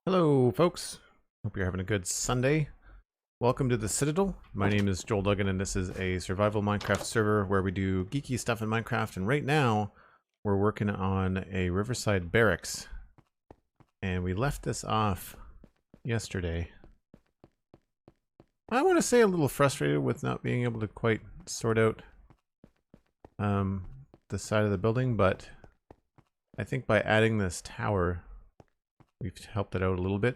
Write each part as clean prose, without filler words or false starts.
Hello, folks. Hope you're having a good Sunday. Welcome to the Citadel. My name is Joel Duggan, and this is a survival Minecraft server where we do geeky stuff in Minecraft. And right now, we're working on a Riverside Barracks. And we left this off yesterday. I want to say a little frustrated with not being able to quite sort out the side of the building, but I think by adding this tower, we've helped it out a little bit.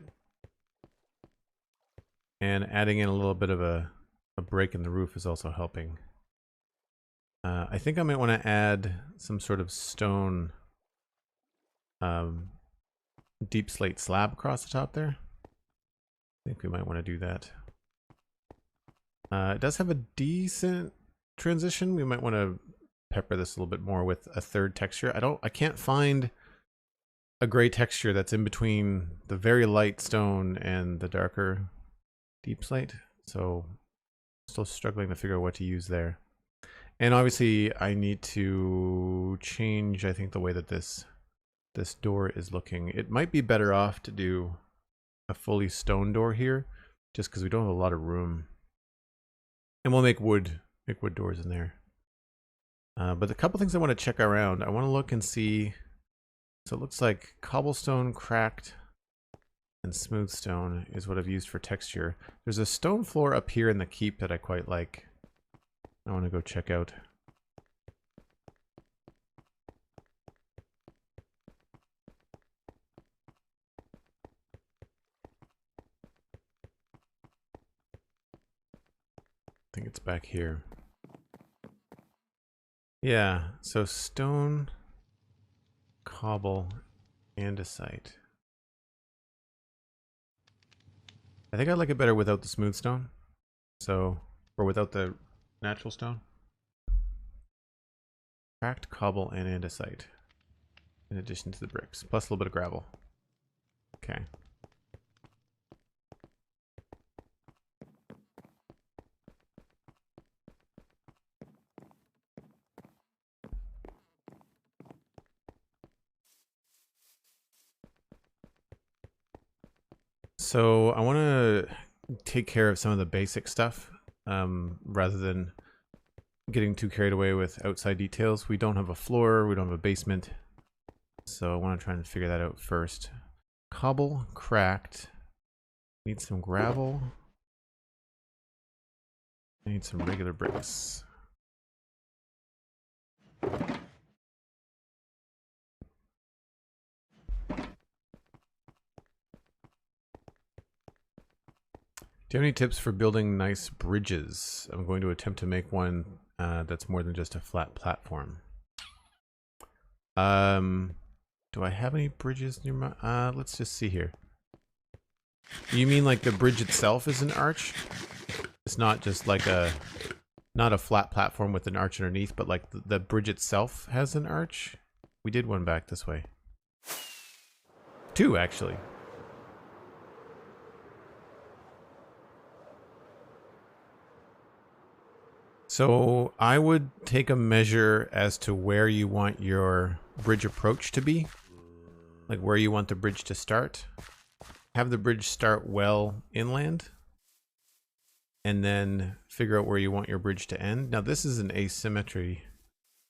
And adding in a little bit of a break in the roof is also helping. I think I might want to add some sort of stone deep slate slab across the top there. I think we might want to do that. It does have a decent transition. We might want to pepper this a little bit more with a third texture. I can't find a gray texture that's in between the very light stone and the darker deep slate, so still struggling to figure out what to use there. And obviously I need to change, I think, the way that this door is looking. It might be better off to do a fully stone door here, just because we don't have a lot of room. And we'll make wood doors in there. But a couple things I want to check around. I want to look and see. So it looks like cobblestone, cracked, and smooth stone is what I've used for texture. There's a stone floor up here in the keep that I quite like. I want to go check out. I think it's back here. Yeah, so stone, cobble, andesite. I think I like it better without the smooth stone. So, or without the natural stone. Cracked cobble and andesite. In addition to the bricks. Plus a little bit of gravel. Okay. So I want to take care of some of the basic stuff rather than getting too carried away with outside details. We don't have a floor, we don't have a basement, so I want to try and figure that out first. Cobble, cracked. Need some gravel. I need some regular bricks. Do you have any tips for building nice bridges? I'm going to attempt to make one that's more than just a flat platform. Do I have any bridges near my... let's just see here. You mean like the bridge itself is an arch? It's not just like not a flat platform with an arch underneath, but like the bridge itself has an arch? We did one back this way. Two, actually. So I would take a measure as to where you want your bridge approach to be, like where you want the bridge to start. Have the bridge start well inland, and then figure out where you want your bridge to end. Now this is an asymmetry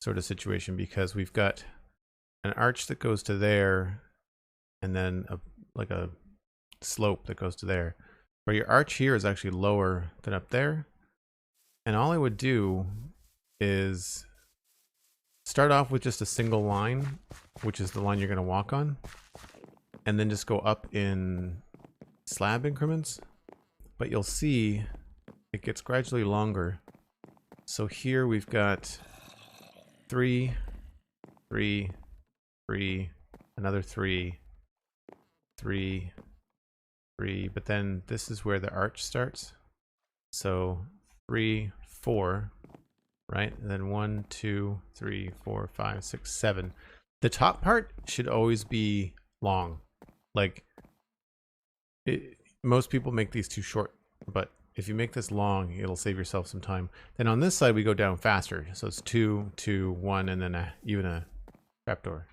sort of situation because we've got an arch that goes to there, and then like a slope that goes to there. Where your arch here is actually lower than up there. And all I would do is start off with just a single line, which is the line you're going to walk on, and then just go up in slab increments. But you'll see it gets gradually longer. So here we've got 3, 3, 3, another 3, 3, 3, but then this is where the arch starts. So 3, 4, right? And then 1, 2, 3, 4, 5, 6, 7. The top part should always be long. Like, most people make these too short, but if you make this long, it'll save yourself some time. Then on this side, we go down faster. So it's 2, 2, 1, and then even a trapdoor.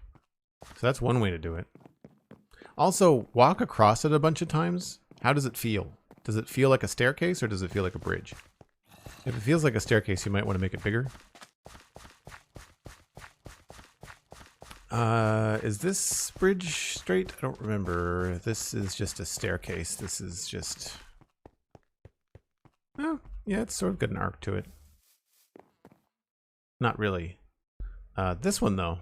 So that's one way to do it. Also, walk across it a bunch of times. How does it feel? Does it feel like a staircase or does it feel like a bridge? If it feels like a staircase, you might want to make it bigger. Is this bridge straight? I don't remember. This is just a staircase. This is just... Oh, yeah, it's sort of got an arc to it. Not really. This one, though.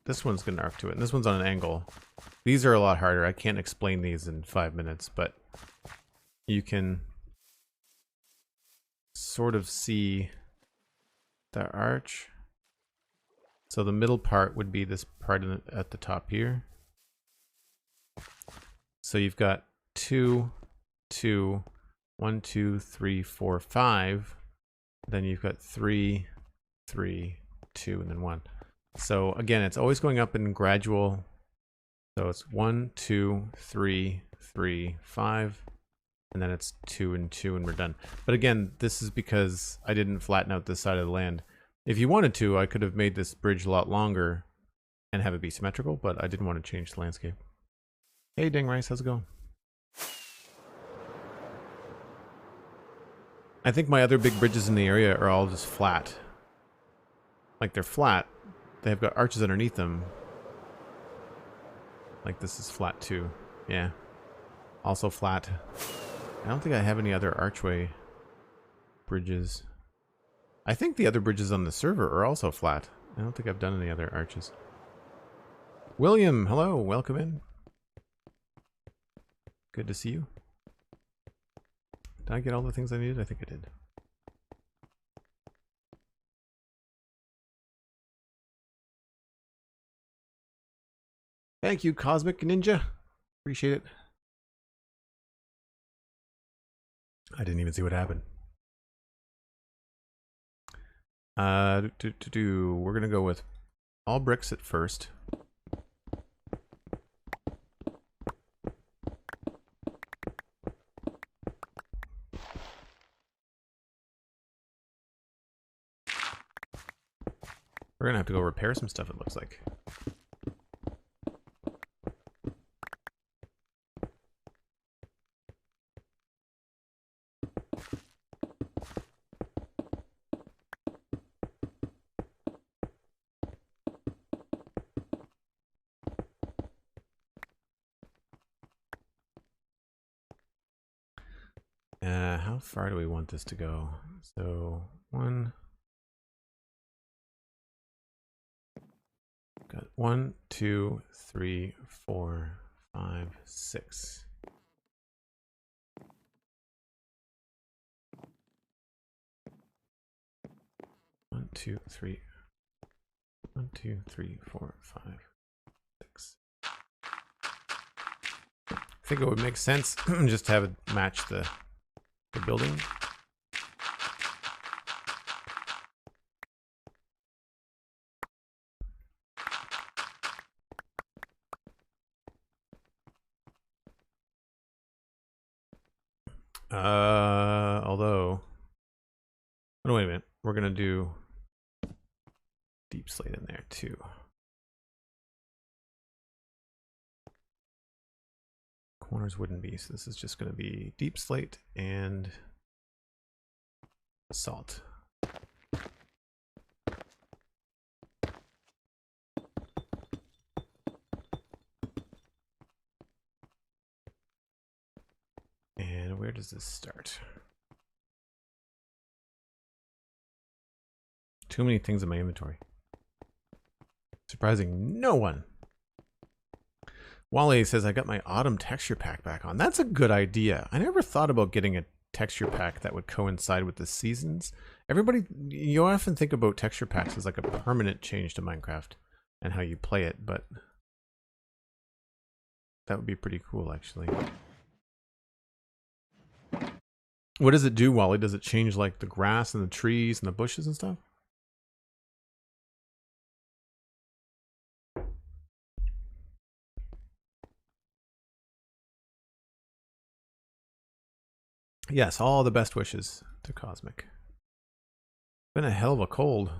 This one's got an arc to it, and this one's on an angle. These are a lot harder. I can't explain these in 5 minutes, but you can sort of see the arch. So the middle part would be this part at the top here. So you've got 2, 2, 1, 2, 3, 4, 5. Then you've got 3, 3, 2, and then 1. So again, it's always going up in gradual. So it's 1, 2, 3, 3, 5. And then it's 2 and 2 and we're done. But again, this is because I didn't flatten out this side of the land. If you wanted to, I could have made this bridge a lot longer and have it be symmetrical, but I didn't want to change the landscape. Hey, Dang Rice, how's it going? I think my other big bridges in the area are all just flat. Like they're flat. They've got arches underneath them. Like this is flat too. Yeah. Also flat. I don't think I have any other archway bridges. I think the other bridges on the server are also flat. I don't think I've done any other arches. William, hello, welcome in. Good to see you. Did I get all the things I needed? I think I did. Thank you, Cosmic Ninja. Appreciate it. I didn't even see what happened. We're gonna go with all bricks at first. We're gonna have to go repair some stuff, it looks like. How far do we want this to go? So, 1... Got 1, 2, 3, 4, 5, 6. One, two, three. 1, 2, 3, 4, 5, 6. I think it would make sense just to have it match the building. Although, oh, wait a minute, we're gonna do deep slate in there too. Corners wouldn't be, so this is just gonna be deep slate and salt. And where does this start? Too many things in my inventory. Surprising no one. Wally says, I got my autumn texture pack back on. That's a good idea. I never thought about getting a texture pack that would coincide with the seasons. Everybody, you often think about texture packs as like a permanent change to Minecraft and how you play it, but that would be pretty cool, actually. What does it do, Wally? Does it change like the grass and the trees and the bushes and stuff? Yes, all the best wishes to Cosmic. Been a hell of a cold.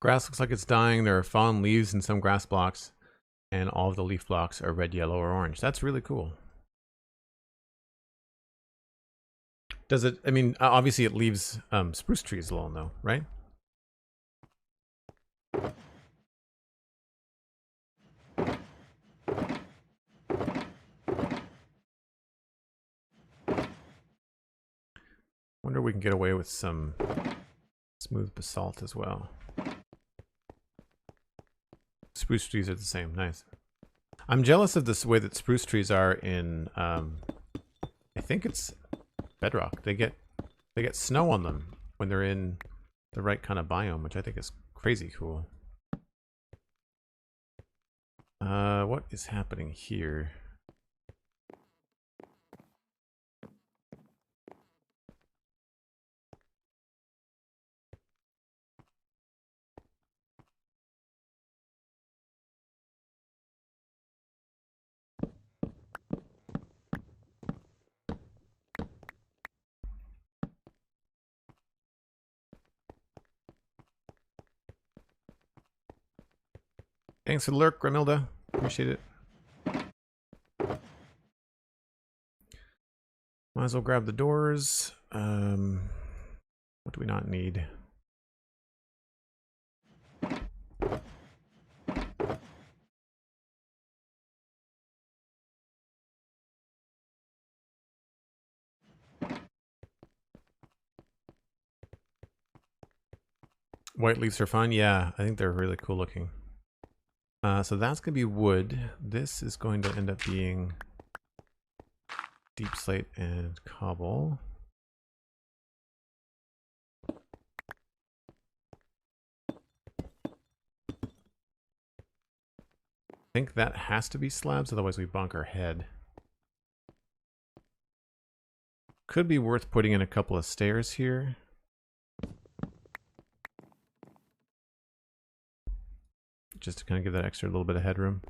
Grass looks like it's dying. There are fallen leaves in some grass blocks, and all of the leaf blocks are red, yellow, or orange. That's really cool. Does it, I mean, obviously it leaves spruce trees alone though, right? Wonder if we can get away with some smooth basalt as well. Spruce trees are the same, nice. I'm jealous of this way that spruce trees are in, I think it's Bedrock. They get snow on them when they're in the right kind of biome, which I think is crazy cool. What is happening here? Thanks for the lurk, Grimilda. Appreciate it. Might as well grab the doors. What do we not need? White leaves are fun. Yeah, I think they're really cool looking. So that's going to be wood. This is going to end up being deep slate and cobble. I think that has to be slabs, otherwise we bonk our head. Could be worth putting in a couple of stairs here. Just to kind of give that extra little bit of headroom.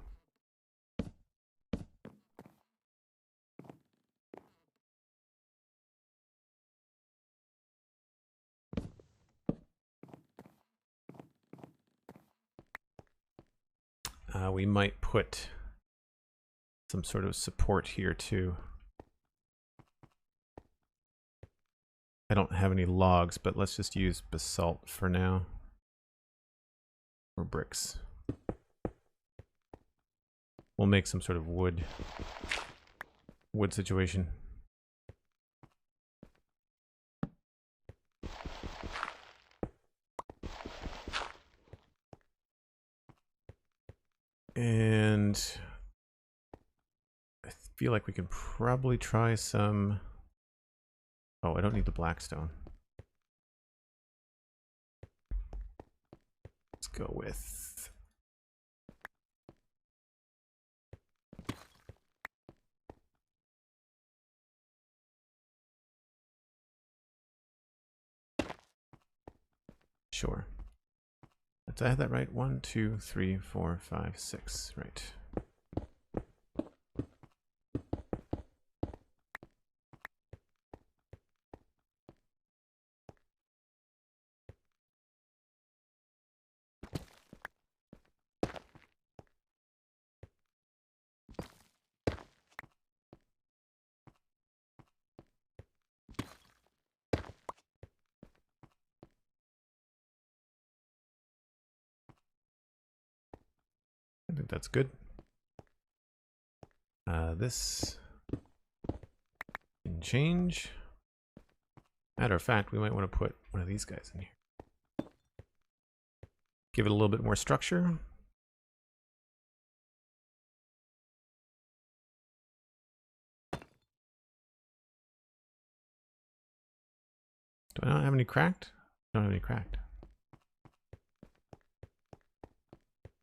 We might put some sort of support here too. I don't have any logs, but let's just use basalt for now. Or bricks. We'll make some sort of wood situation. And I feel like we can probably try some... Oh, I don't need the blackstone. Let's go with... Sure. Did I have that right? 1, 2, 3, 4, 5, 6. Right. I think that's good. This can change. Matter of fact, we might want to put one of these guys in here. Give it a little bit more structure. Do I not have any cracked? I don't have any cracked.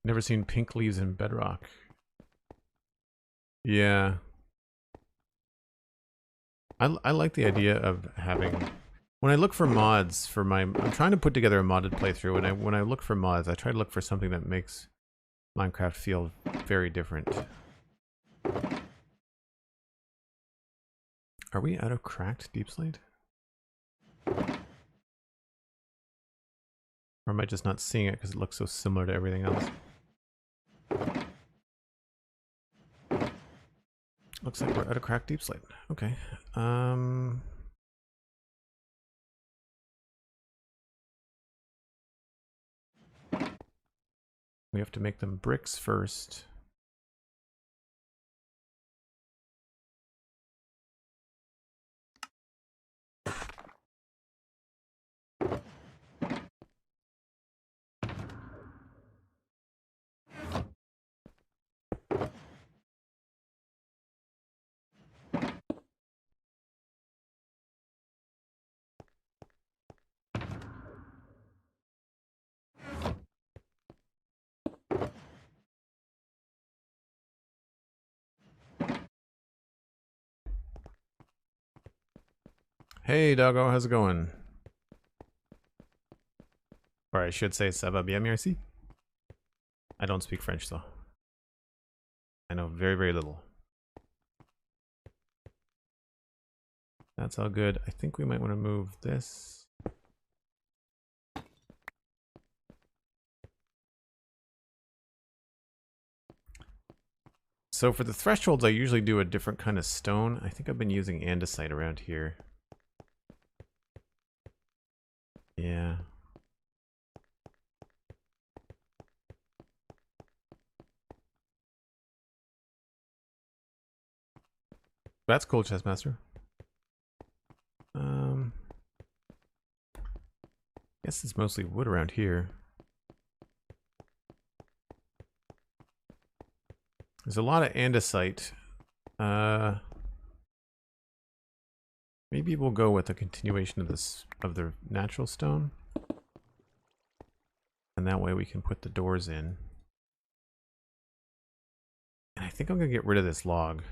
Never seen pink leaves in Bedrock. Yeah. I like the idea of having... When I look for mods for my... I'm trying to put together a modded playthrough, and when I look for mods, I try to look for something that makes Minecraft feel very different. Are we out of cracked deep slate? Or Or am I just not seeing it because it looks so similar to everything else? Looks like we're at a cracked deep slate. Okay. We have to make them bricks first. Hey, doggo, how's it going? Or I should say, ça va bien, merci? I don't speak French, though. I know very, very little. That's all good. I think we might want to move this. So for the thresholds, I usually do a different kind of stone. I think I've been using andesite around here. Yeah. That's cool, Chessmaster. Guess it's mostly wood around here. There's a lot of andesite. Maybe we'll go with a continuation of this of the natural stone. And that way we can put the doors in. And I think I'm gonna get rid of this log.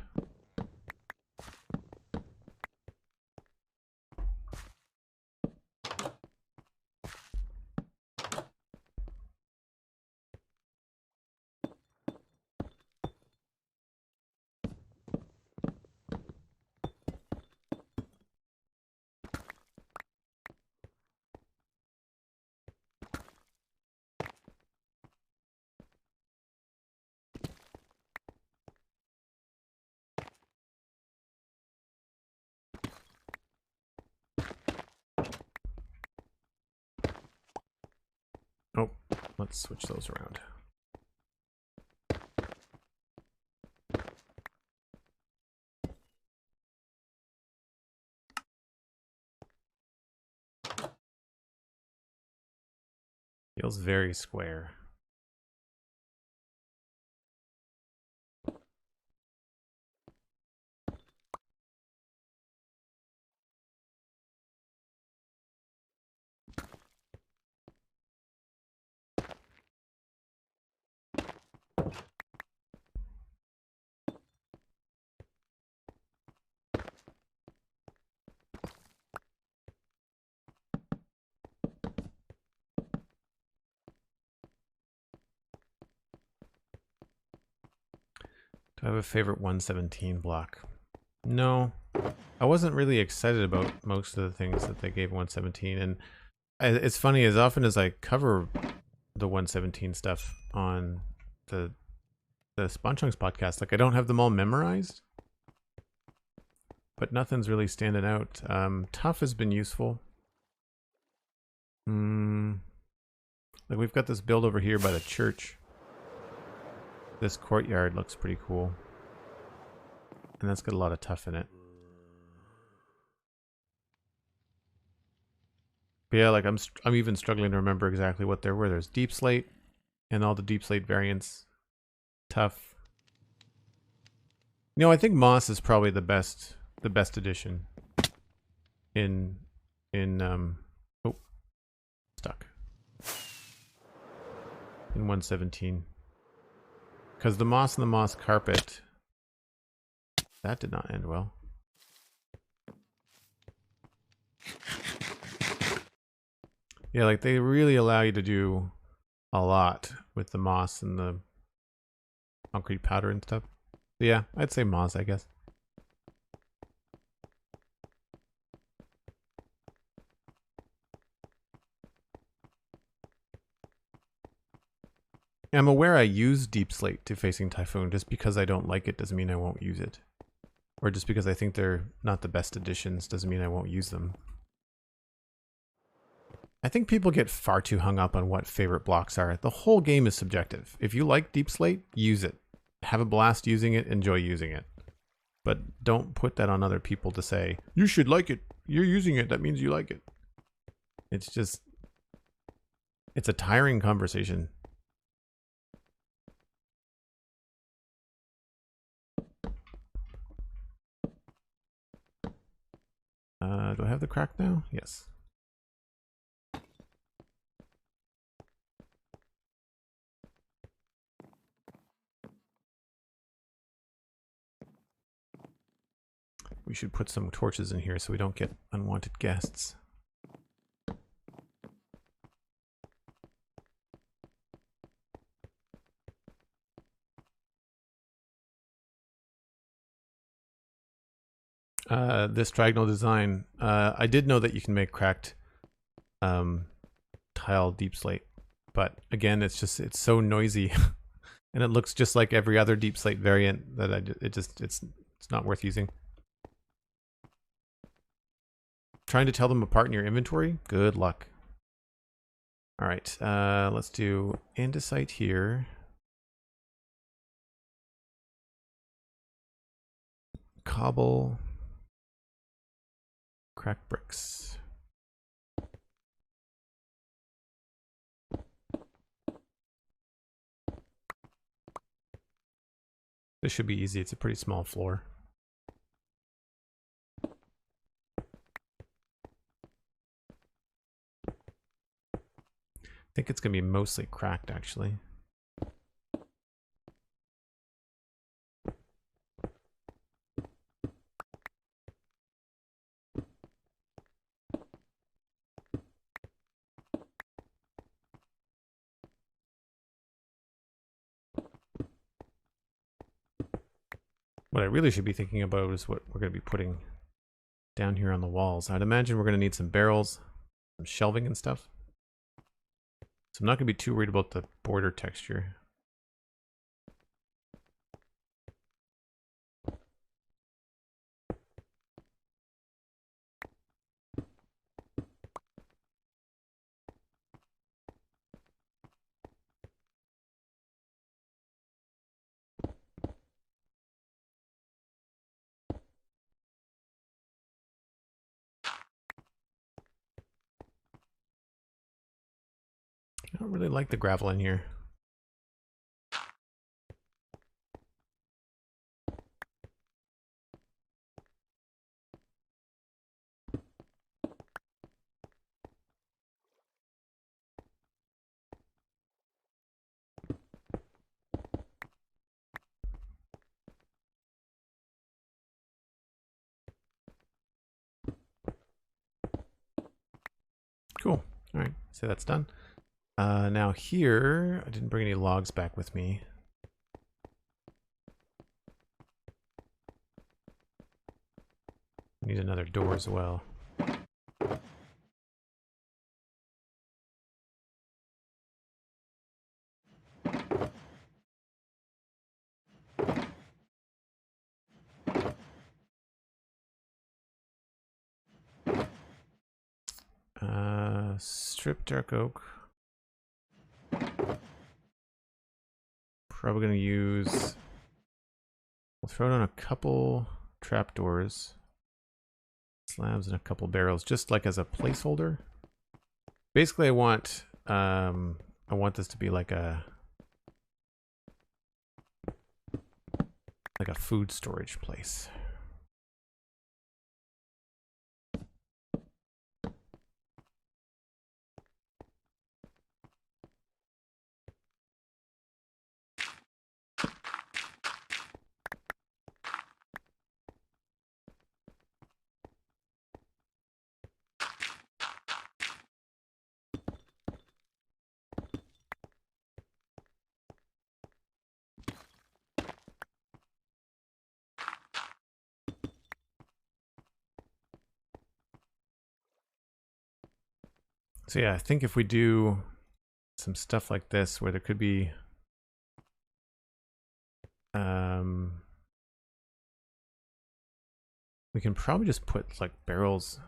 Oh, let's switch those around. Feels very square. Do I have a favorite 117 block? No. I wasn't really excited about most of the things that they gave 117, and it's funny, as often as I cover the 117 stuff on the Spawn Chunks podcast, like I don't have them all memorized, but nothing's really standing out. Tough has been useful. Like we've got this build over here by the church. This courtyard looks pretty cool, and that's got a lot of tough in it. But yeah, like I'm even struggling to remember exactly what there were. There's deep slate and all the deep slate variants. Tough. You know, I think moss is probably the best addition in oh, stuck. In 117. Because the moss and the moss carpet, that did not end well. Yeah, like they really allow you to do a lot with the moss and the concrete powder and stuff. So yeah, I'd say moss, I guess. I'm aware I use Deep Slate to Facing Typhoon. Just because I don't like it doesn't mean I won't use it. Or just because I think they're not the best additions doesn't mean I won't use them. I think people get far too hung up on what favorite blocks are. The whole game is subjective. If you like Deep Slate, use it. Have a blast using it, enjoy using it. But don't put that on other people to say, you should like it. You're using it, that means you like it. It's just, it's a tiring conversation. Do I have the crack now? Yes. We should put some torches in here so we don't get unwanted guests. This diagonal design, I did know that you can make cracked tile Deep Slate, but again, it's so noisy and it looks just like every other Deep Slate variant that it's not worth using. Trying to tell them apart in your inventory? Good luck. All right, let's do andesite here. Cobble. Cracked bricks. This should be easy. It's a pretty small floor. I think it's going to be mostly cracked, actually. What I really should be thinking about is what we're going to be putting down here on the walls. I'd imagine we're going to need some barrels, some shelving and stuff. So I'm not going to be too worried about the border texture. I don't really like the gravel in here. Cool. All right, so that's done. Now here, I didn't bring any logs back with me. Need another door as well. Strip dark oak. Probably gonna use. We'll throw down a couple trapdoors, slabs, and a couple barrels, just like as a placeholder. Basically, I want this to be like a food storage place. So yeah, I think if we do some stuff like this where there could be We can probably just put like barrels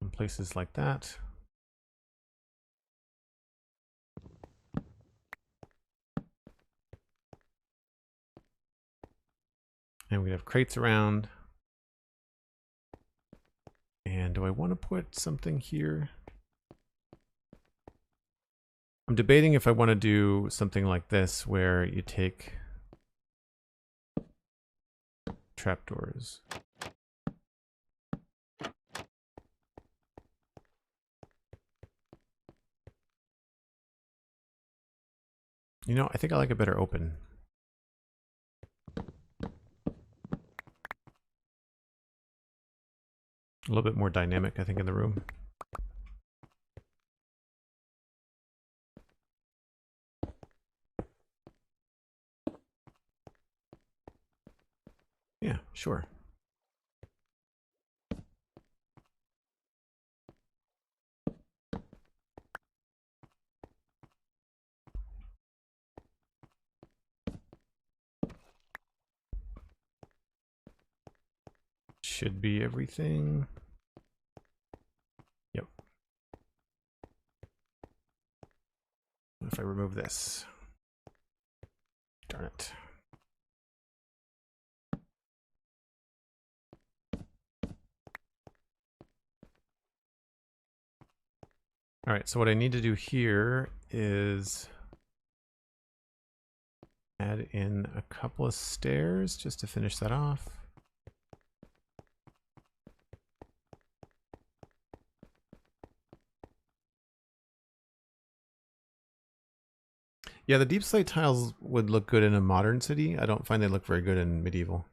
in places like that. And we have crates around. And do I want to put something here? I'm debating if I want to do something like this where you take trapdoors. You know, I think I like it better open. A little bit more dynamic, I think, in the room. Yeah, sure. Should be everything. Yep. What if I remove this? Darn it. All right, so what I need to do here is add in a couple of stairs just to finish that off. Yeah, the deep slate tiles would look good in a modern city. I don't find they look very good in medieval.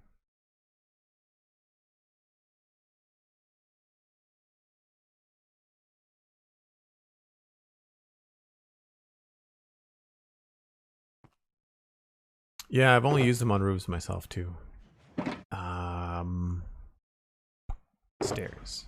Yeah, I've only used them on roofs myself too. Stairs.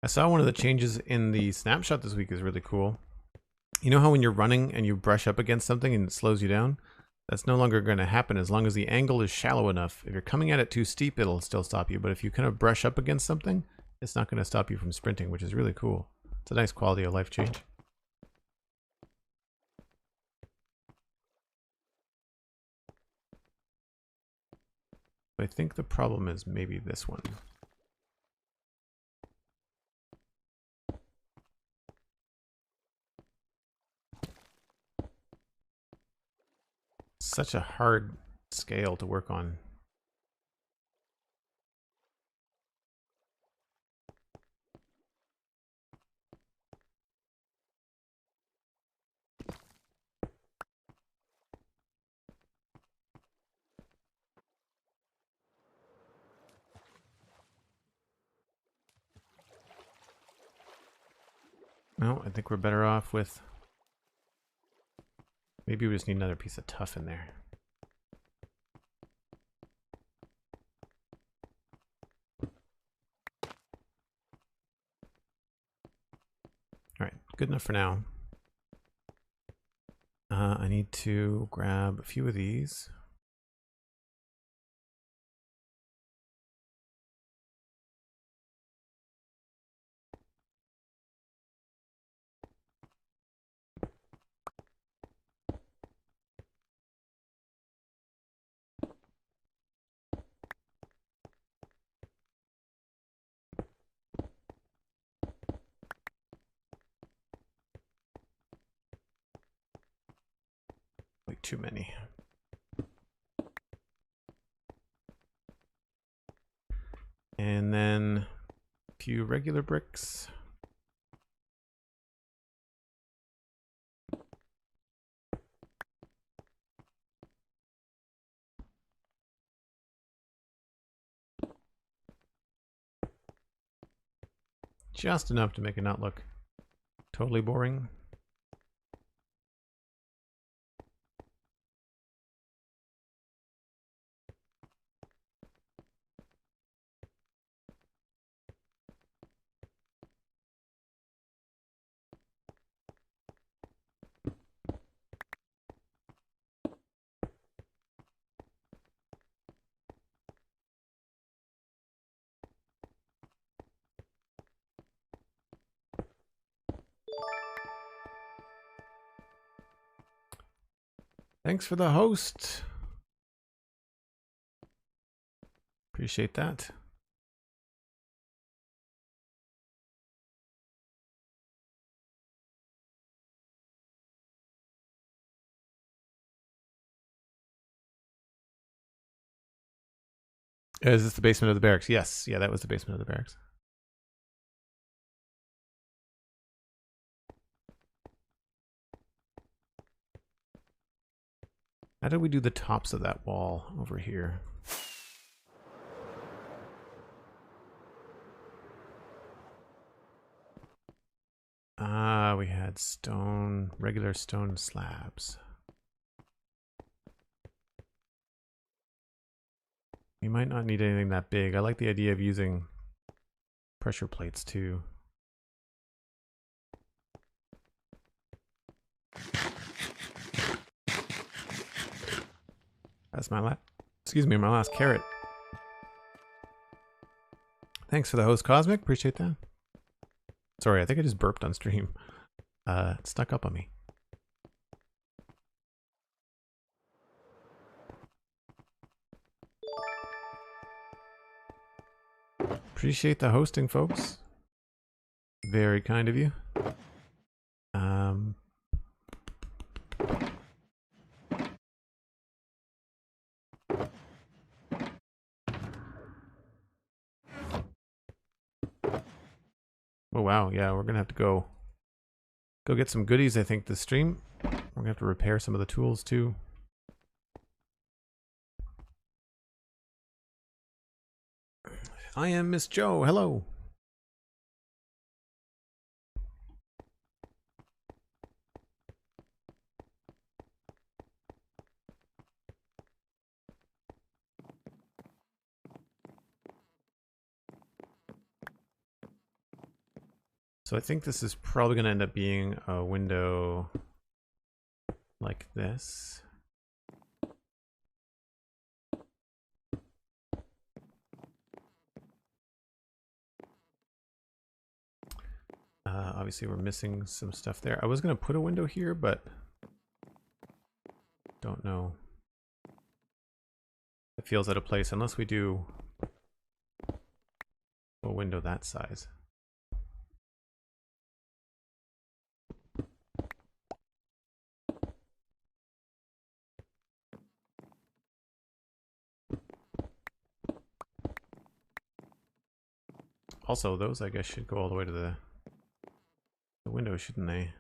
I saw one of the changes in the snapshot this week is really cool. You know how when you're running and you brush up against something and it slows you down? That's no longer going to happen as long as the angle is shallow enough. If you're coming at it too steep, it'll still stop you. But if you kind of brush up against something, it's not going to stop you from sprinting, which is really cool. It's a nice quality of life change. I think the problem is maybe this one. Such a hard scale to work on. No, I think we're better off with... Maybe we just need another piece of tuff in there. All right, good enough for now. I need to grab a few of these. Like too many. And then a few regular bricks. Just enough to make it not look totally boring. Thanks for the host. Appreciate that. Is this the basement of the barracks? Yes. Yeah, that was the basement of the barracks. How did we do the tops of that wall over here? Ah, we had stone, regular stone slabs. We might not need anything that big. I like the idea of using pressure plates too. That's my last, my last carrot. Thanks for the host, Cosmic. Appreciate that. Sorry, I think I just burped on stream. It snuck up on me. Appreciate the hosting, folks. Very kind of you. Oh wow, yeah, we're gonna have to go get some goodies, I think, this stream. We're gonna have to repair some of the tools too. I am Miss Joe. Hello. So I think this is probably going to end up being a window like this. Obviously we're missing some stuff there. I was going to put a window here, but don't know. It feels out of place unless we do a window that size. Also, those I guess should go all the way to the window, shouldn't they?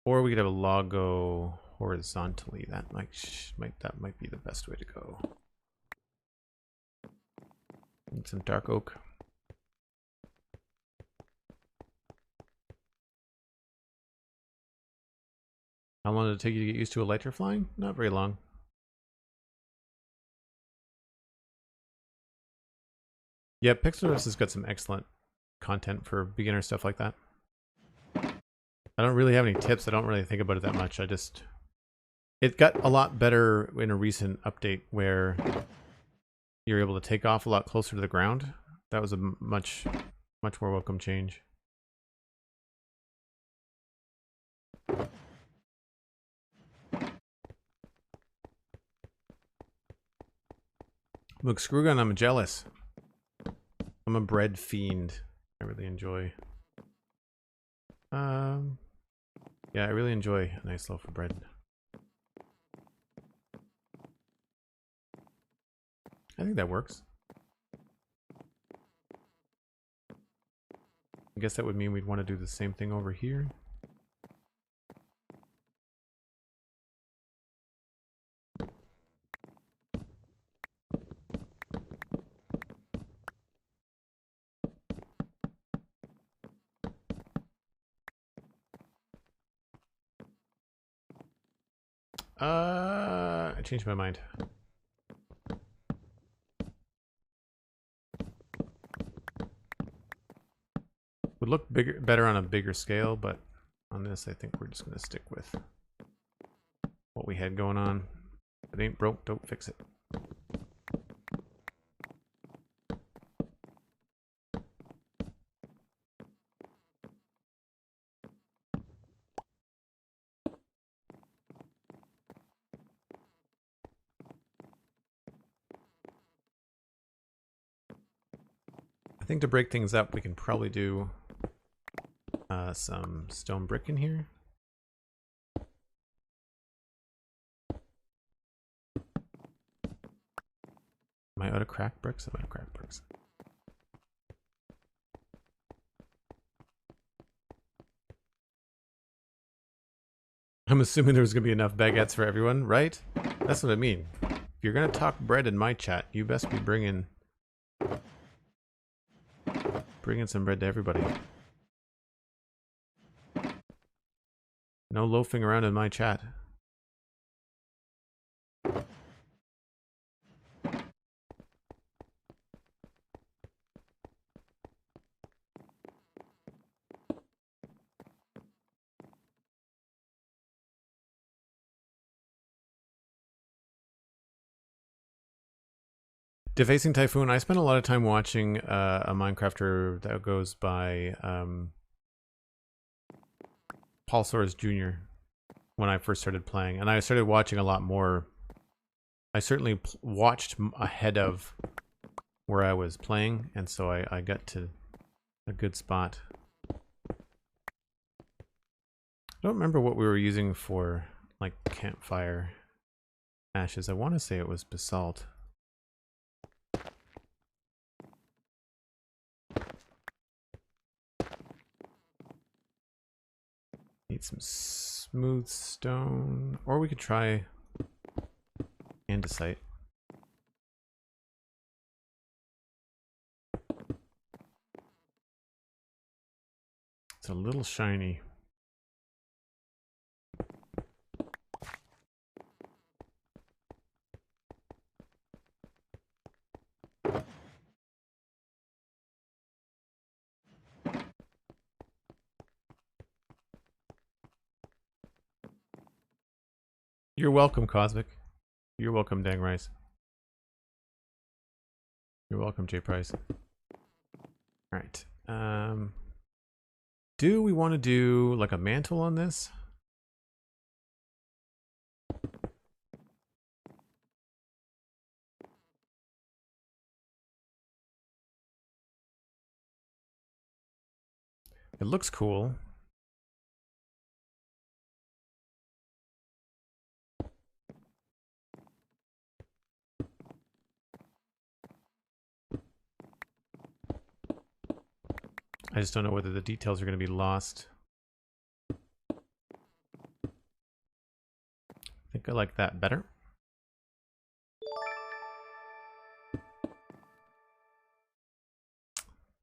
Or we could have a log go horizontally. That might be the best way to go. Need some dark oak. How long did it take you to get used to elytra flying? Not very long. Yeah, Pixelrus has got some excellent content for beginner stuff like that. I don't really have any tips. I don't really think about it that much. It got a lot better in a recent update where you're able to take off a lot closer to the ground. That was a much more welcome change. Look, Screwgun, I'm jealous. I'm a bread fiend. I really enjoy. Yeah, I really enjoy a nice loaf of bread. I think that works. I guess that would mean we'd want to do the same thing over here. I changed my mind. Would look better on a bigger scale, but on this I think we're just going to stick with what we had going on. If it ain't broke, don't fix it. I think to break things up, we can probably do some stone brick in here. Am I out of cracked bricks? I'm out of cracked bricks. I'm assuming there's going to be enough baguettes for everyone, right? That's what I mean. If you're going to talk bread in my chat, you best be bringing some bread to everybody. No loafing around in my chat. Defacing Typhoon, I spent a lot of time watching a Minecrafter that goes by Paul Soares Jr. when I first started playing, and I started watching a lot more. I certainly watched ahead of where I was playing, and so I got to a good spot. I don't remember what we were using for like campfire ashes. I want to say it was basalt. Need some smooth stone, or we could try andesite. It's a little shiny. You're welcome, Cosmic. You're welcome, Dang Rice. You're welcome, J Price. Alright. Do we want to do like a mantle on this? It looks cool. I just don't know whether the details are going to be lost. I think I like that better.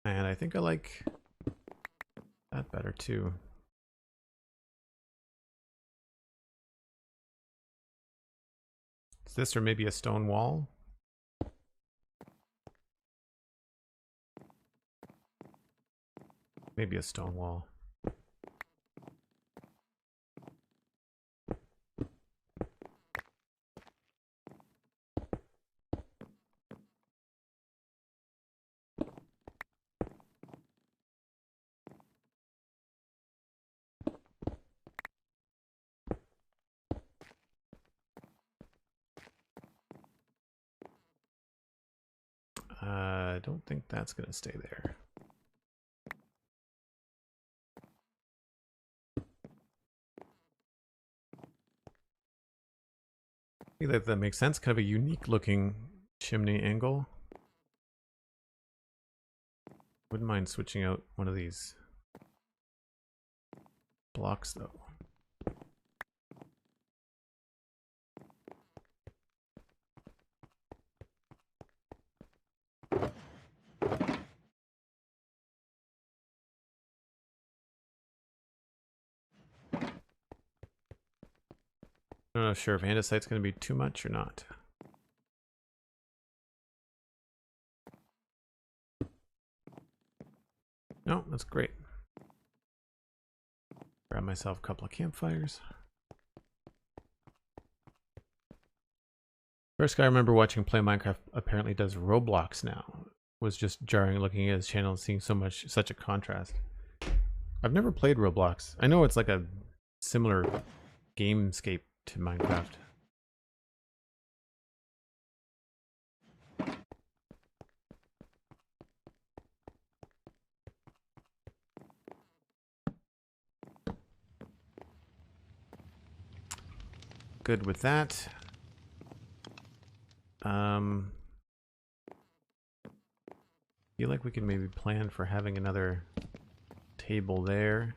And I think I like that better too. Is this or maybe a stone wall? Maybe a stone wall. I don't think that's going to stay there. I think that makes sense. Kind of a unique looking chimney angle. Wouldn't mind switching out one of these blocks though. I'm not sure if andesite's going to be too much or not. No, that's great. Grab myself a couple of campfires. First guy I remember watching play Minecraft apparently does Roblox now. Was just jarring looking at his channel and seeing such a contrast. I've never played Roblox. I know it's like a similar gamescape to Minecraft. good with that. Feel like we can maybe plan for having another table there.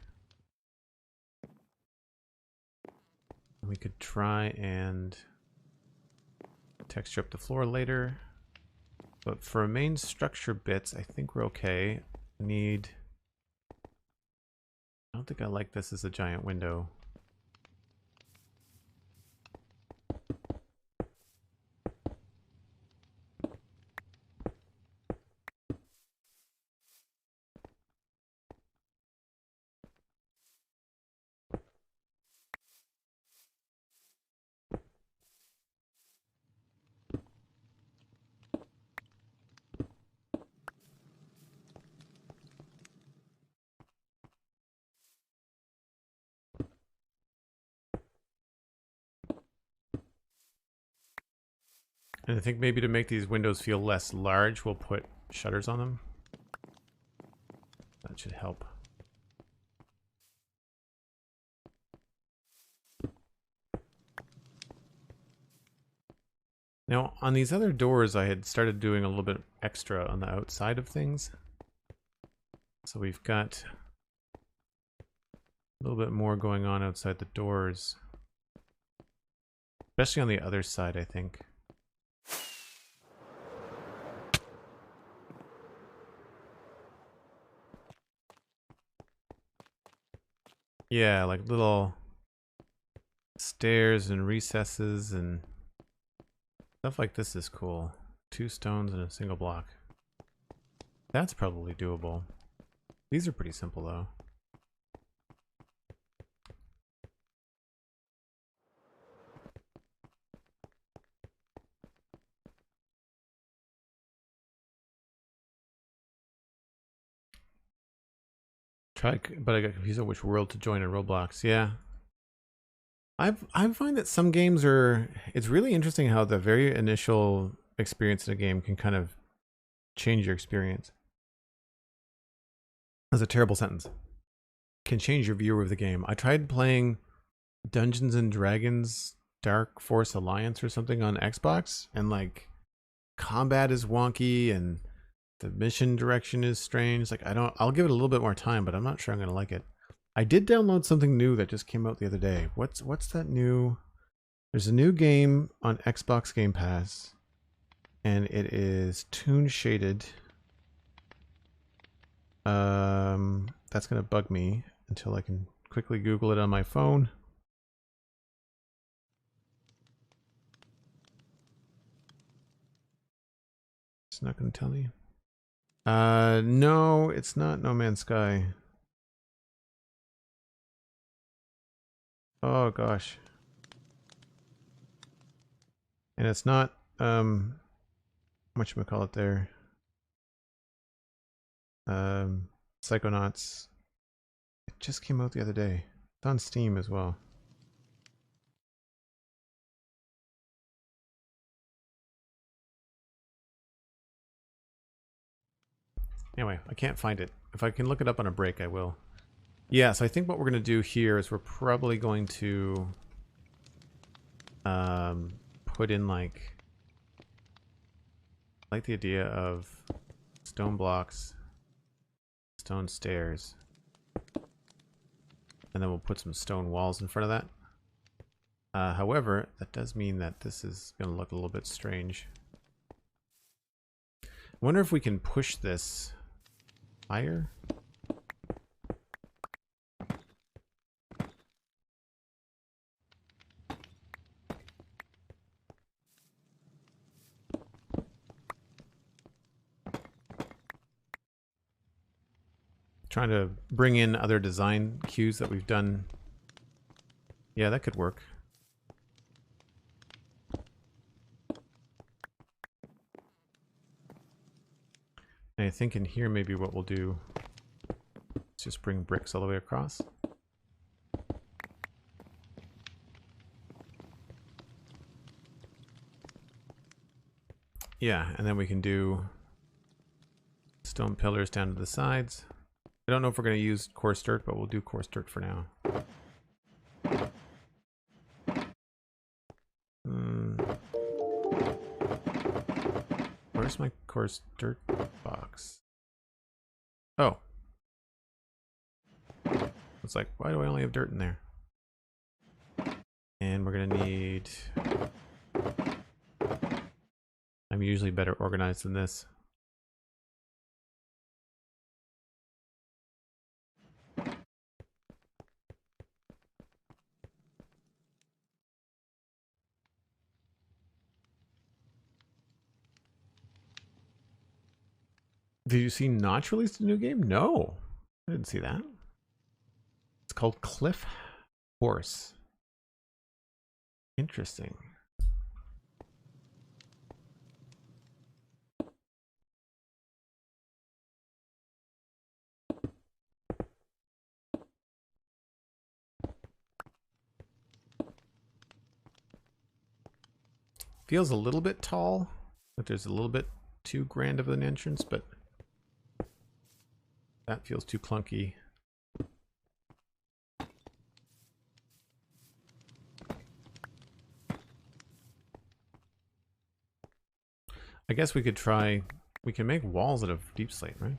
We could try and texture up the floor later. But for main structure bits, I think we're okay. I don't think I like this as a giant window. And I think maybe to make these windows feel less large, we'll put shutters on them. That should help. Now, on these other doors, I had started doing a little bit extra on the outside of things. So we've got a little bit more going on outside the doors. Especially on the other side, I think. Yeah, like little stairs and recesses and stuff like this is cool. 2 stones and a single block. That's probably doable. These are pretty simple though. But I got confused on which world to join in Roblox. Yeah. I find that some games are... It's really interesting how the very initial experience in a game can kind of change your experience. That's a terrible sentence. Can change your view of the game. I tried playing Dungeons and Dragons Dark Force Alliance or something on Xbox, and like combat is wonky and the mission direction is strange. Like I'll give it a little bit more time, but I'm not sure I'm gonna like it. I did download something new that just came out the other day. What's that new? There's a new game on Xbox Game Pass, and it is toon shaded. That's gonna bug me until I can quickly Google it on my phone. It's not gonna tell me. No, it's not No Man's Sky. Oh gosh. And it's not whatchamacallit there. Psychonauts. It just came out the other day. It's on Steam as well. Anyway, I can't find it. If I can look it up on a break, I will. Yeah, so I think what we're going to do here is we're probably going to put in like the idea of stone blocks, stone stairs, and then we'll put some stone walls in front of that. However, that does mean that this is going to look a little bit strange. I wonder if we can push this higher. Trying to bring in other design cues that we've done. Yeah, that could work. And I think in here maybe what we'll do is just bring bricks all the way across. Yeah, and then we can do stone pillars down to the sides. I don't know if we're going to use coarse dirt, but we'll do coarse dirt for now. Where's my coarse dirt box? Oh. It's like, why do I only have dirt in there? And we're gonna need... I'm usually better organized than this. Did you see Notch released a new game? No. I didn't see that. It's called Cliff Horse. Interesting. Feels a little bit tall. Like there's a little bit too grand of an entrance, but that feels too clunky. I guess we could try... We can make walls out of deep slate, right?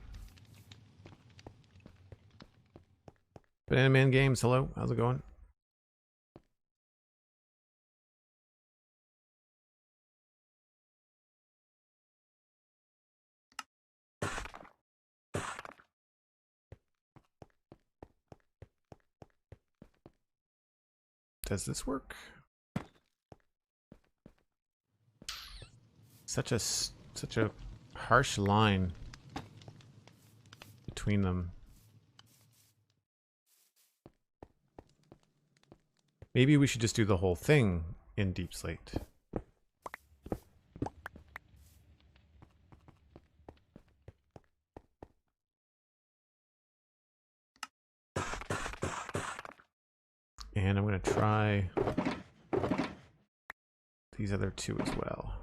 Banana Man Games, hello. How's it going? Does this work? Such a harsh line between them. Maybe we should just do the whole thing in deep slate. And I'm going to try these other two as well.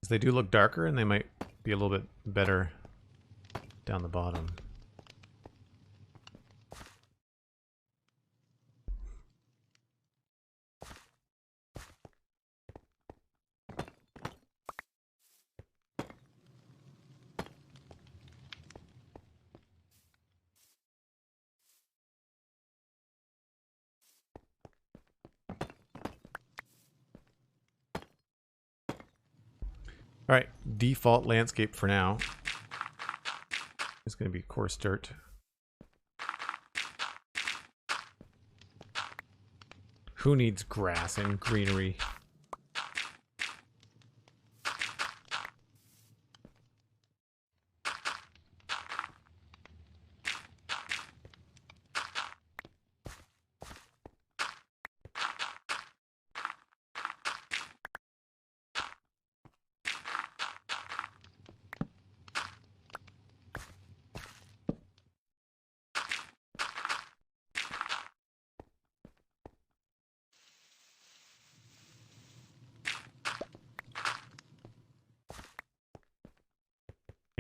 They do look darker and they might be a little bit better down the bottom. All right, default landscape for now. It's going to be coarse dirt. Who needs grass and greenery?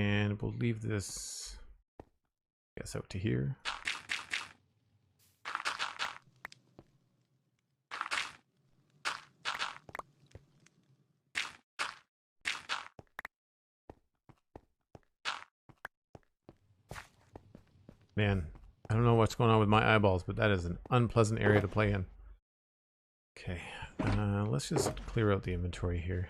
And we'll leave this, I guess, out to here. Man, I don't know what's going on with my eyeballs, but that is an unpleasant area to play in. Okay, let's just clear out the inventory here.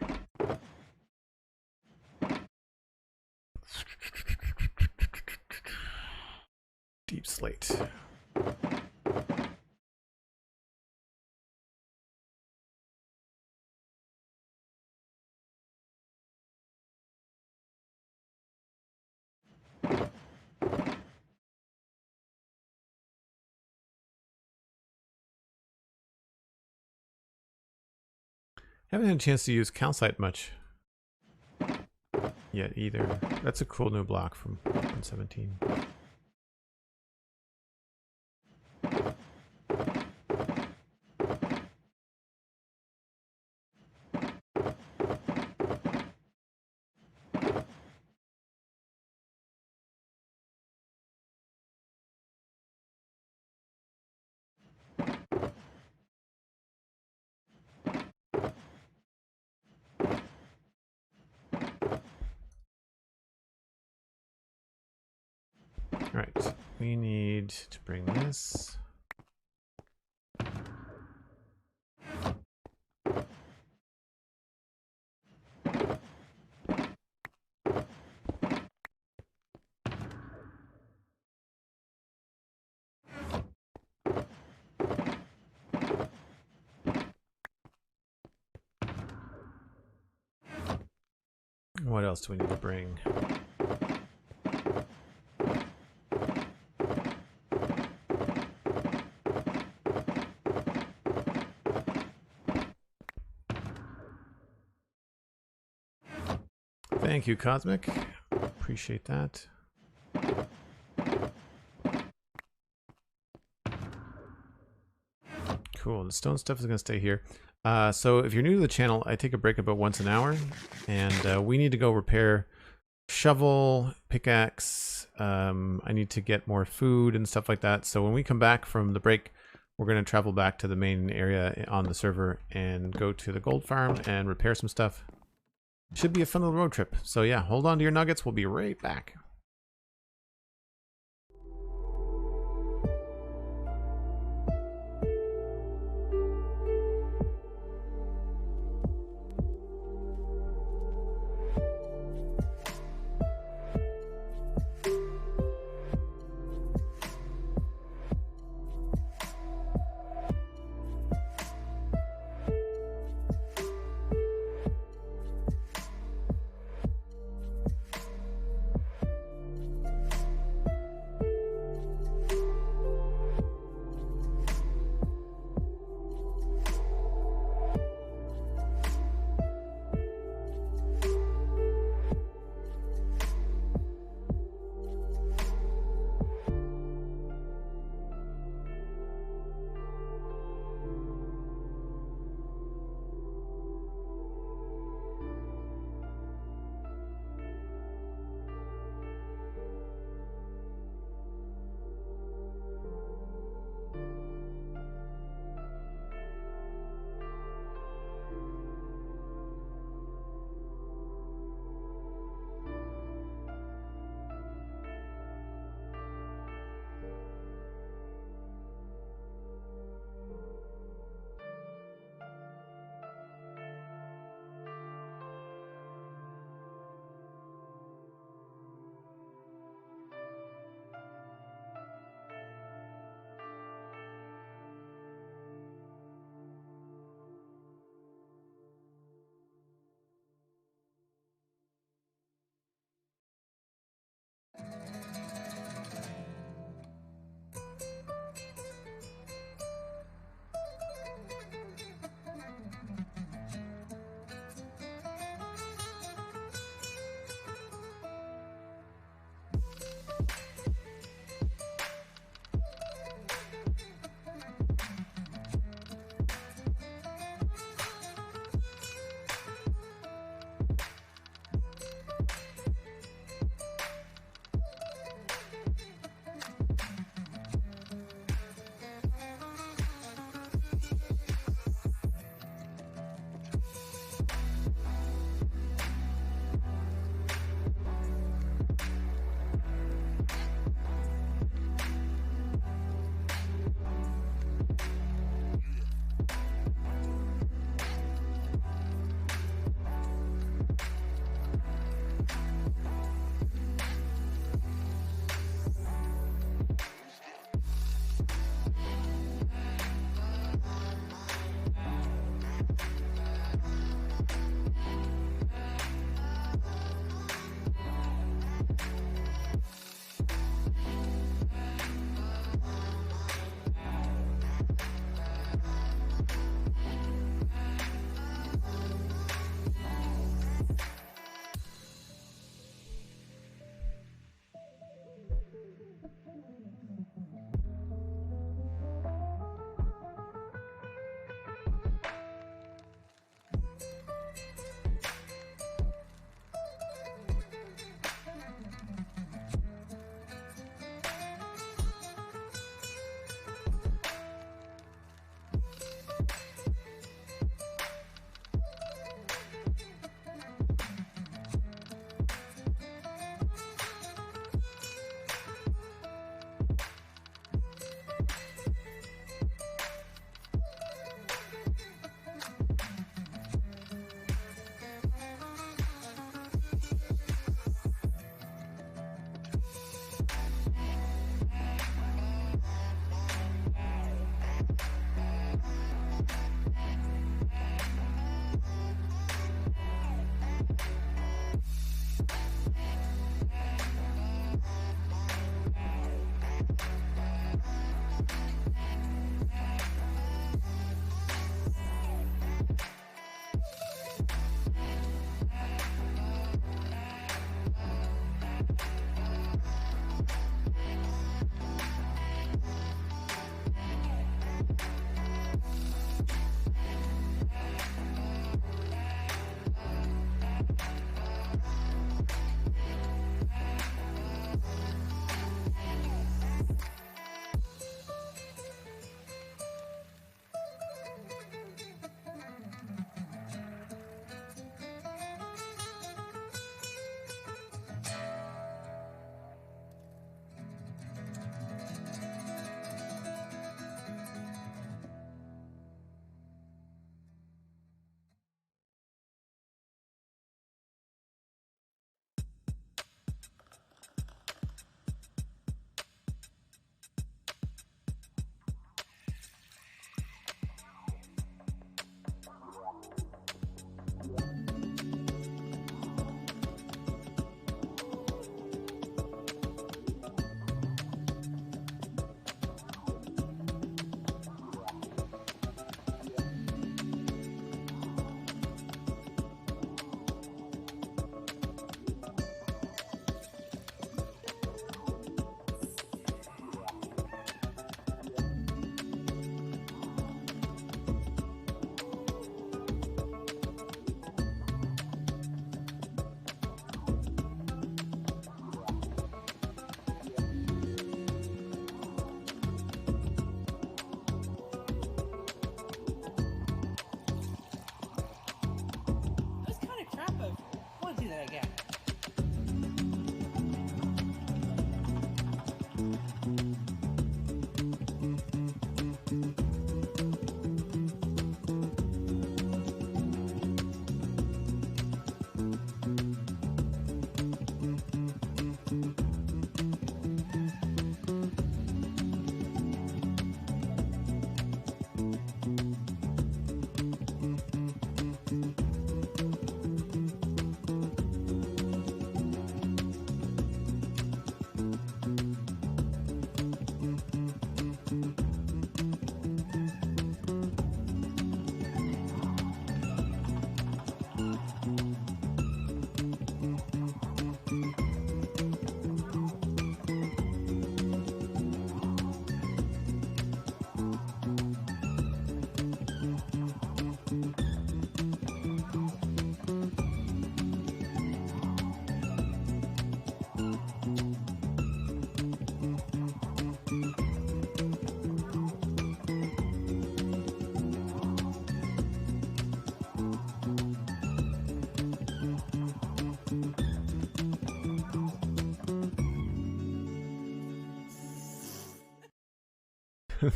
Deep slate. Haven't had a chance to use calcite much yet either. That's a cool new block from 117. All right, we need to bring this. What else do we need to bring? Thank you, Cosmic. Appreciate that. Cool. The stone stuff is going to stay here. So if you're new to the channel, I take a break about once an hour, and we need to go repair shovel, pickaxe. I need to get more food and stuff like that. So when we come back from the break, we're going to travel back to the main area on the server and go to the gold farm and repair some stuff. Should be a fun little road trip. So yeah, hold on to your nuggets. We'll be right back.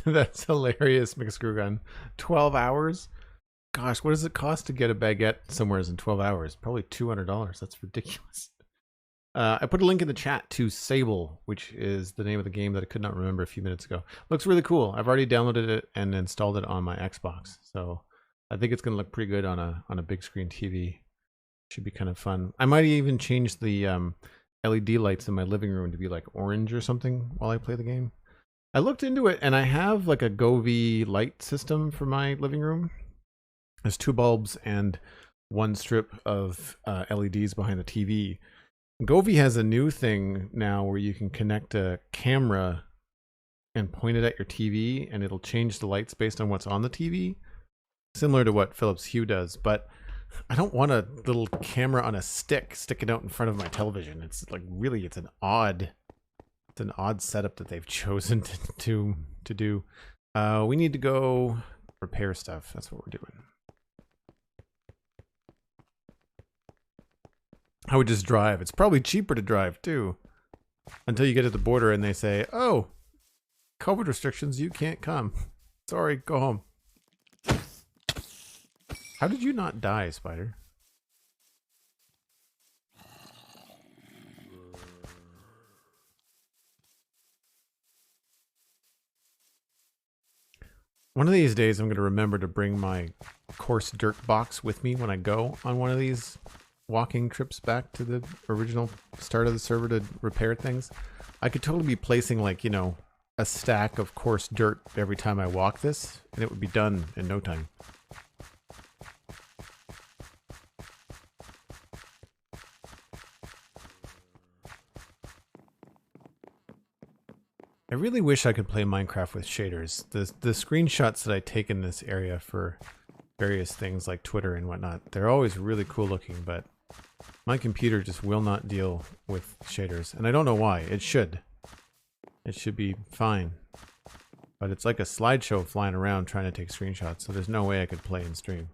That's hilarious, McScrewgun. 12 hours? Gosh, what does it cost to get a baguette somewhere in 12 hours? Probably $200. That's ridiculous. I put a link in the chat to Sable, which is the name of the game that I could not remember a few minutes ago. Looks really cool. I've already downloaded it and installed it on my Xbox. So I think it's going to look pretty good on a big screen TV. Should be kind of fun. I might even change the LED lights in my living room to be like orange or something while I play the game. I looked into it and I have like a Govee light system for my living room. There's 2 bulbs and 1 strip of LEDs behind the TV. Govee has a new thing now where you can connect a camera and point it at your TV and it'll change the lights based on what's on the TV. Similar to what Philips Hue does, but I don't want a little camera on a stick sticking out in front of my television. It's like really, it's an odd setup that they've chosen to do. We need to go repair stuff. That's what we're doing. I would just drive. It's probably cheaper to drive too. Until you get to the border and they say, oh, COVID restrictions, you can't come. Sorry, go home. How did you not die, Spider? One of these days I'm going to remember to bring my coarse dirt box with me when I go on one of these walking trips back to the original start of the server to repair things. I could totally be placing like, you know, a stack of coarse dirt every time I walk this, and it would be done in no time. I really wish I could play Minecraft with shaders. The screenshots that I take in this area for various things like Twitter and whatnot, they're always really cool looking, but my computer just will not deal with shaders. And I don't know why. It should. It should be fine. But it's like a slideshow flying around trying to take screenshots, so there's no way I could play and stream.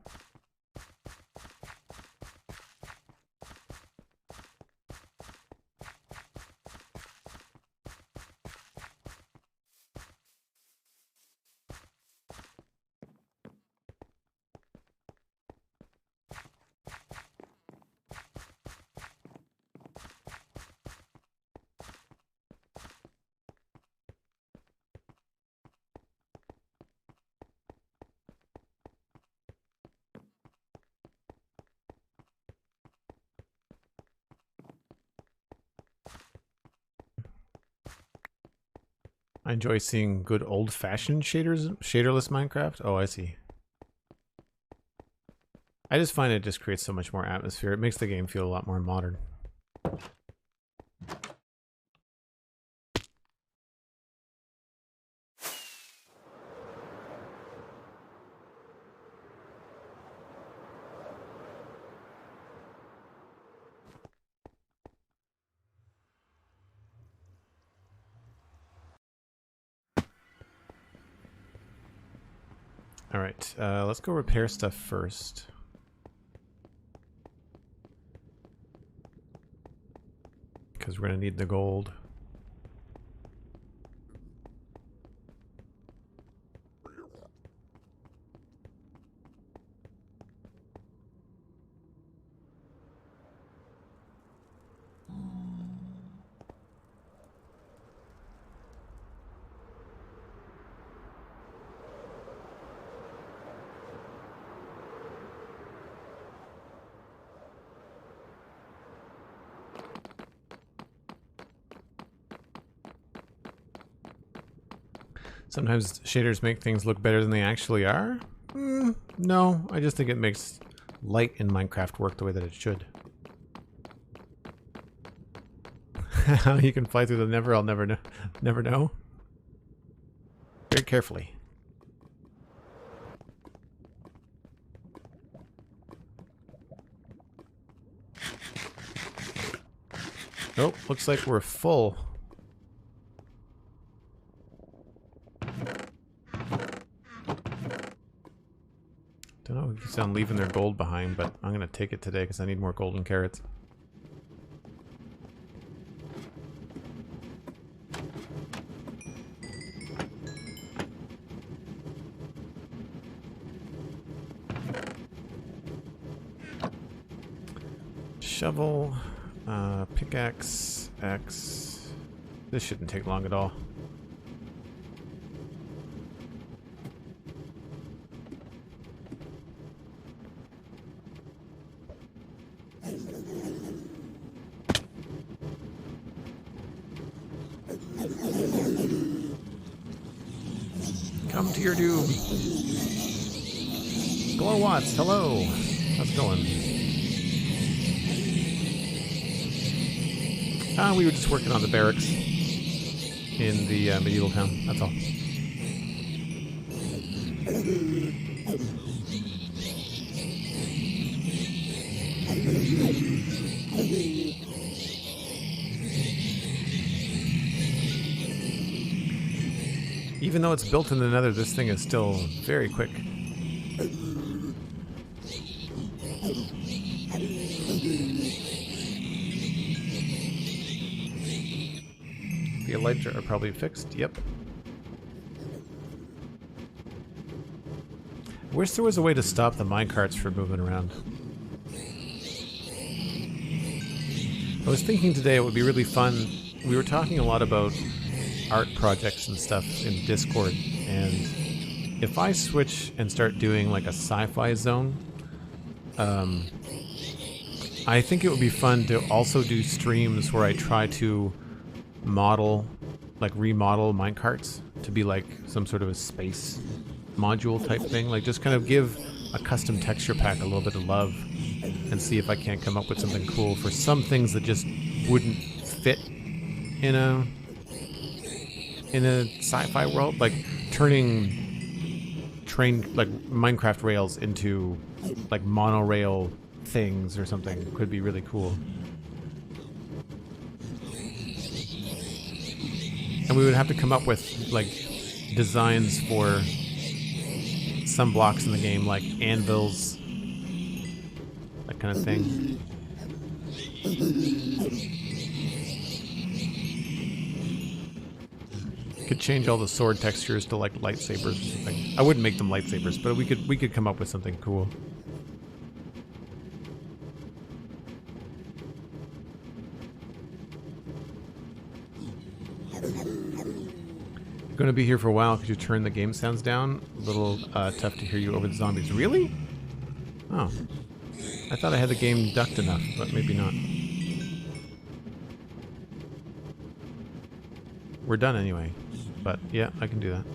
I enjoy seeing good old-fashioned shaderless Minecraft. Oh, I see. I just find it just creates so much more atmosphere. It makes the game feel a lot more modern. All right, let's go repair stuff first. Because we're going to need the gold. Sometimes shaders make things look better than they actually are. No, I just think it makes light in Minecraft work the way that it should. How you can fly through the never, I'll never know. Very carefully. Oh, looks like we're full. Don't know if I'm leaving their gold behind, but I'm gonna take it today because I need more golden carrots. shovel, pickaxe, axe. This shouldn't take long at all. Come to your doom. Glow Watts, hello. How's it going? We were just working on the barracks in the medieval town, that's all. Even though it's built in the Nether, this thing is still very quick. The elytra are probably fixed. Yep. I wish there was a way to stop the minecarts from moving around. I was thinking today it would be really fun. We were talking a lot about art projects and stuff in Discord, and if I switch and start doing like a sci-fi zone, I think it would be fun to also do streams where I try to model, like remodel minecarts to be like some sort of a space module type thing, like just kind of give a custom texture pack a little bit of love and see if I can't come up with something cool for some things that just wouldn't fit in a sci-fi world, like turning like Minecraft rails into like monorail things or something could be really cool. And we would have to come up with like designs for some blocks in the game, like anvils, that kind of thing. Could change all the sword textures to like lightsabers or something. I wouldn't make them lightsabers, but we could come up with something cool. Going to be here for a while. Could you turn the game sounds down? A little tough to hear you over the zombies. Really? Oh. I thought I had the game ducked enough, but maybe not. We're done anyway. But yeah, I can do that.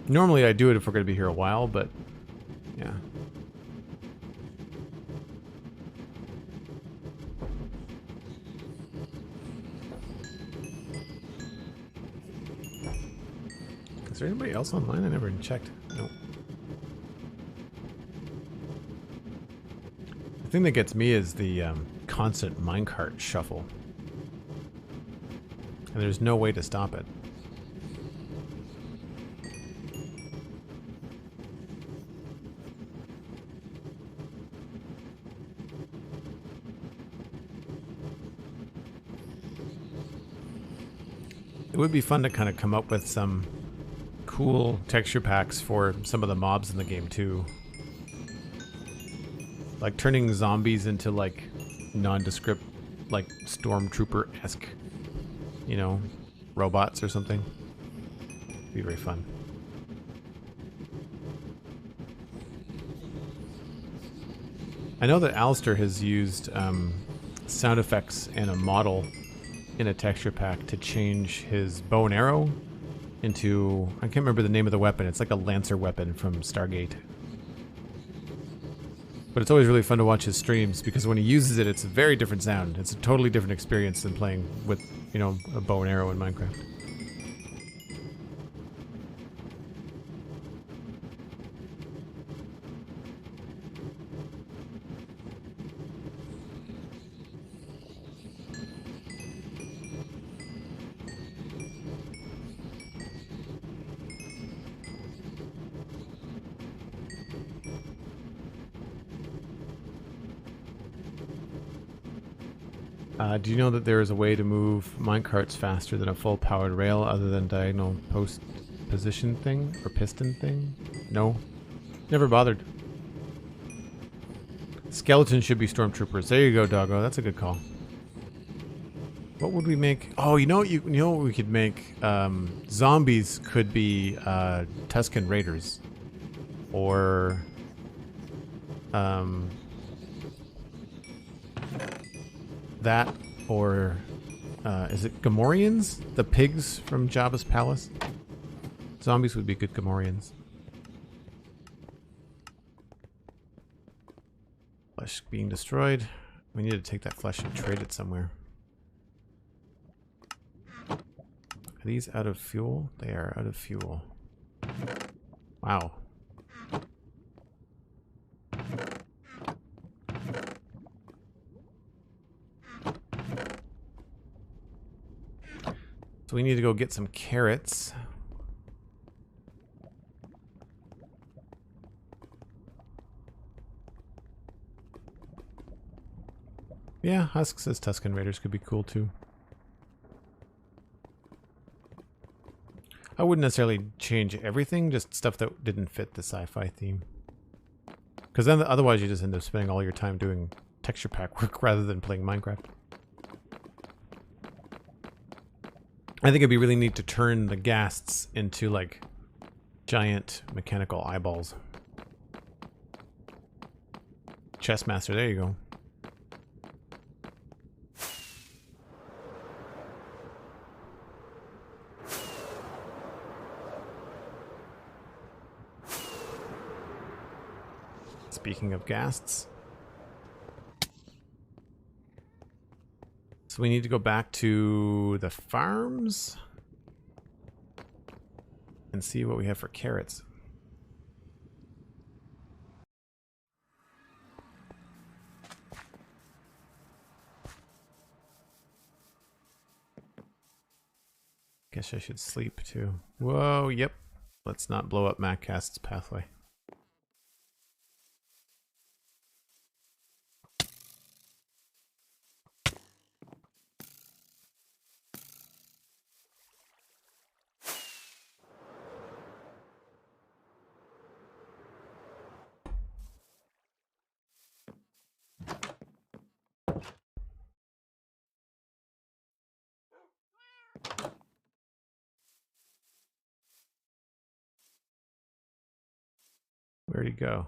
Normally I do it if we're going to be here a while, but yeah. Is there anybody else online? I never checked. Nope. The thing that gets me is the constant minecart shuffle. And there's no way to stop it. It would be fun to kind of come up with some cool texture packs for some of the mobs in the game too. Like turning zombies into like nondescript, like stormtrooper-esque, you know, robots or something. It'd be very fun. I know that Alistair has used sound effects and a model in a texture pack to change his bow and arrow into, I can't remember the name of the weapon. It's like a lancer weapon from Stargate. But it's always really fun to watch his streams because when he uses it, it's a very different sound. It's a totally different experience than playing with, you know, a bow and arrow in Minecraft. Do you know that there is a way to move minecarts faster than a full-powered rail other than diagonal post position thing or piston thing? No? Never bothered. Skeletons should be stormtroopers. There you go, doggo. That's a good call. What would we make? Oh, you know what? You know what we could make? Zombies could be Tusken Raiders, or that, or is it Gamorreans? The pigs from Jabba's palace. Zombies would be good Gamorreans. Flesh being destroyed. We need to take that flesh and trade it somewhere. Are these out of fuel? They are out of fuel. Wow. So we need to go get some carrots. Yeah, Husk says Tusken Raiders could be cool too. I wouldn't necessarily change everything, just stuff that didn't fit the sci-fi theme. Because then otherwise you just end up spending all your time doing texture pack work rather than playing Minecraft. I think it'd be really neat to turn the ghasts into like giant mechanical eyeballs. Chessmaster, there you go. Speaking of ghasts. So we need to go back to the farms and see what we have for carrots. Guess I should sleep too. Whoa, yep. Let's not blow up Macast's pathway. Where'd he go?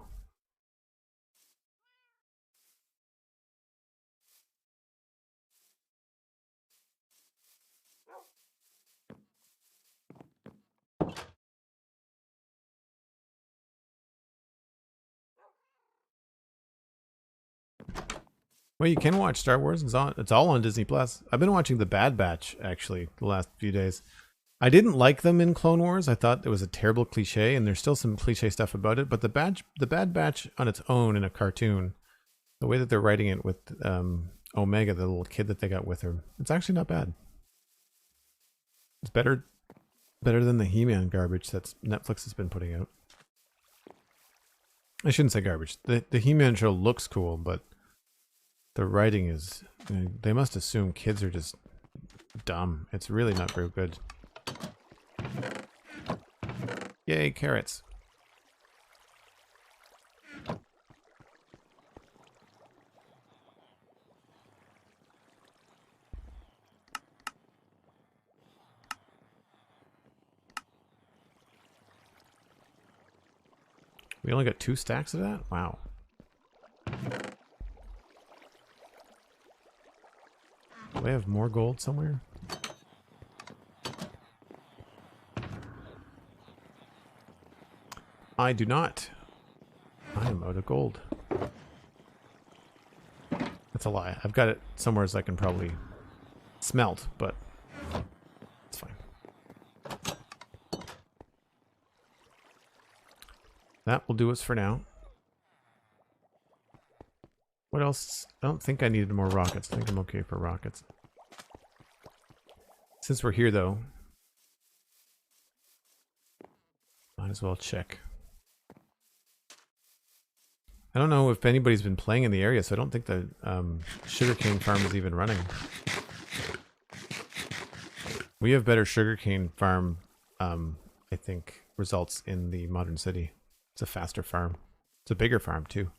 Well, you can watch Star Wars. It's all on Disney Plus. I've been watching The Bad Batch, actually, the last few days. I didn't like them in Clone Wars. I thought it was a terrible cliche, and there's still some cliche stuff about it. But the Bad Batch on its own in a cartoon, the way that they're writing it with Omega, the little kid that they got with her, it's actually not bad. It's better than the He-Man garbage that Netflix has been putting out. I shouldn't say garbage. The He-Man show looks cool, but the writing is... they must assume kids are just dumb. It's really not very good. Yay, carrots. We only got 2 stacks of that? Wow. Do we have more gold somewhere? I do not. I am out of gold. That's a lie. I've got it somewhere so I can probably smelt, but it's fine. That will do us for now. What else? I don't think I needed more rockets. I think I'm okay for rockets. Since we're here, though, might as well check. I don't know if anybody's been playing in the area, so I don't think the sugarcane farm is even running. We have better sugarcane farm, I think, results in the modern city. It's a faster farm. It's a bigger farm too.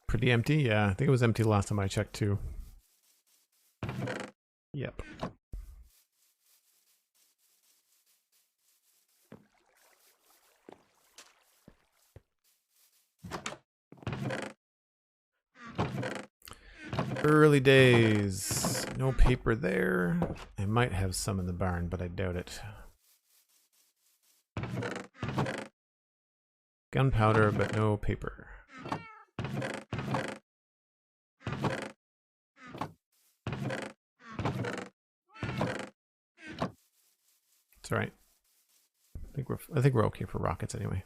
Pretty empty? Yeah, I think it was empty last time I checked too. Yep. Early days. No paper there. I might have some in the barn, but I doubt it. Gunpowder, but no paper. It's all right. I think we're okay for rockets anyway.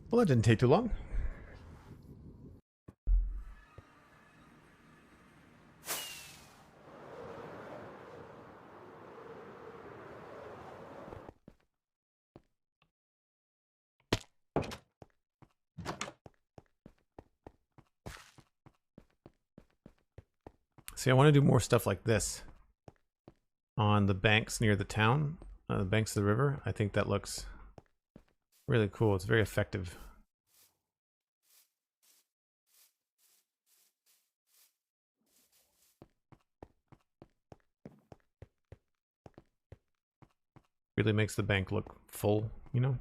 Well, that didn't take too long. See, I want to do more stuff like this on the banks near the town, the banks of the river. I think that looks really cool. It's very effective. Really makes the bank look full, you know?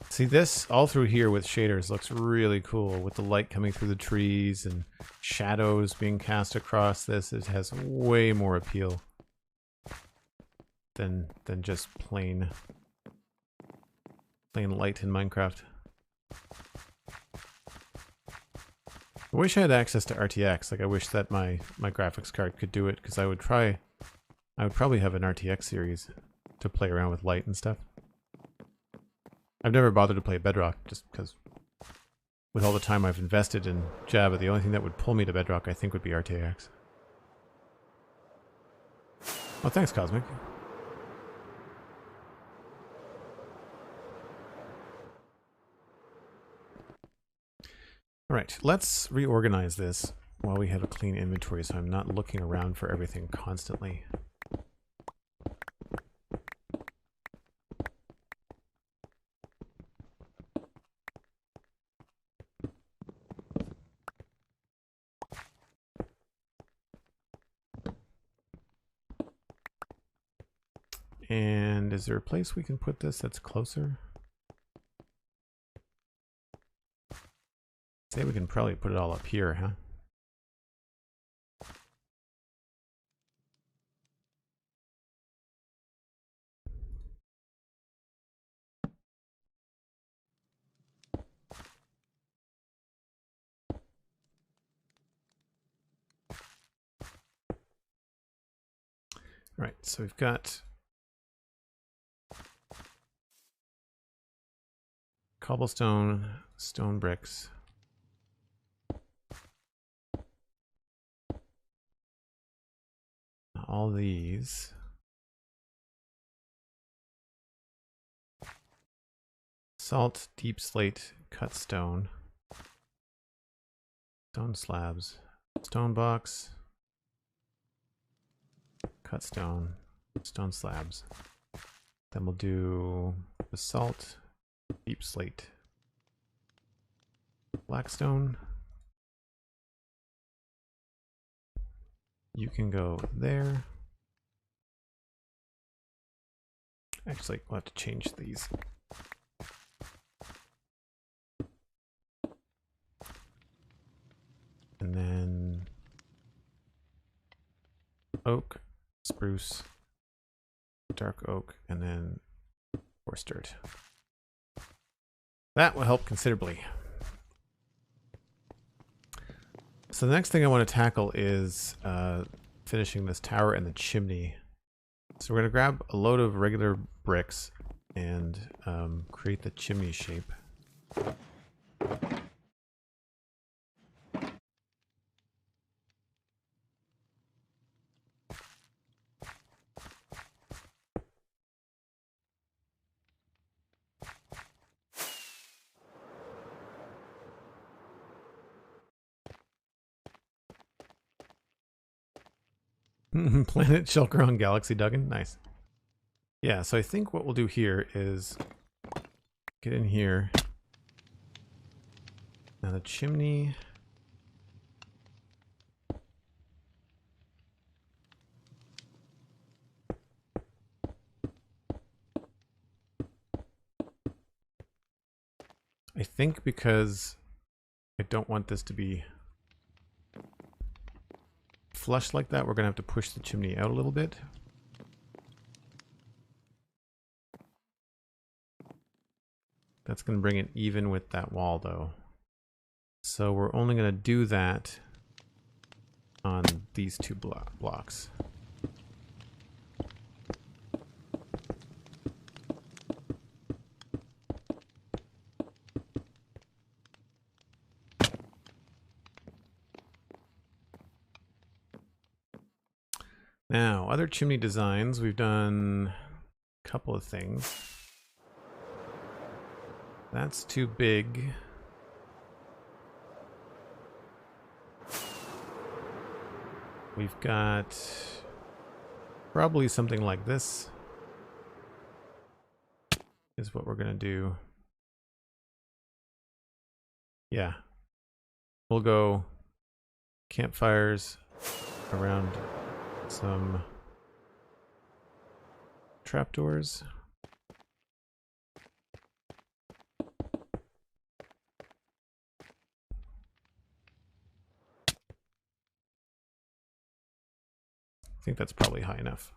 See, this all through here with shaders looks really cool with the light coming through the trees and shadows being cast across this. It has way more appeal than just plain light in Minecraft. I wish I had access to RTX. Like, I wish that my graphics card could do it, because I would probably have an RTX series to play around with light and stuff. I've never bothered to play Bedrock, just because with all the time I've invested in Java, the only thing that would pull me to Bedrock, I think, would be RTX. Oh, thanks, Cosmic. Alright, let's reorganize this while we have a clean inventory so I'm not looking around for everything constantly. And is there a place we can put this that's closer? Say we can probably put it all up here, huh? All right, so we've got cobblestone, stone bricks. All these. Salt, deep slate, cut stone. Stone slabs. Stone box. Cut stone. Stone slabs. Then we'll do basalt, deep slate, blackstone, You can go there. Actually, we'll have to change these. And then oak, spruce, dark oak, and then forest dirt. That will help considerably. So the next thing I want to tackle is finishing this tower and the chimney. So we're going to grab a load of regular bricks and create the chimney shape. Planet Shulker on Galaxy Duggan. Nice. Yeah, so I think what we'll do here is get in here. Now the chimney. I think because I don't want this to be flush like that, we're going to have to push the chimney out a little bit. That's going to bring it even with that wall though. So we're only going to do that on these two blocks. Now, other chimney designs, we've done a couple of things. That's too big. We've got probably something like this is what we're going to do. Yeah. We'll go campfires around some trapdoors. I think that's probably high enough.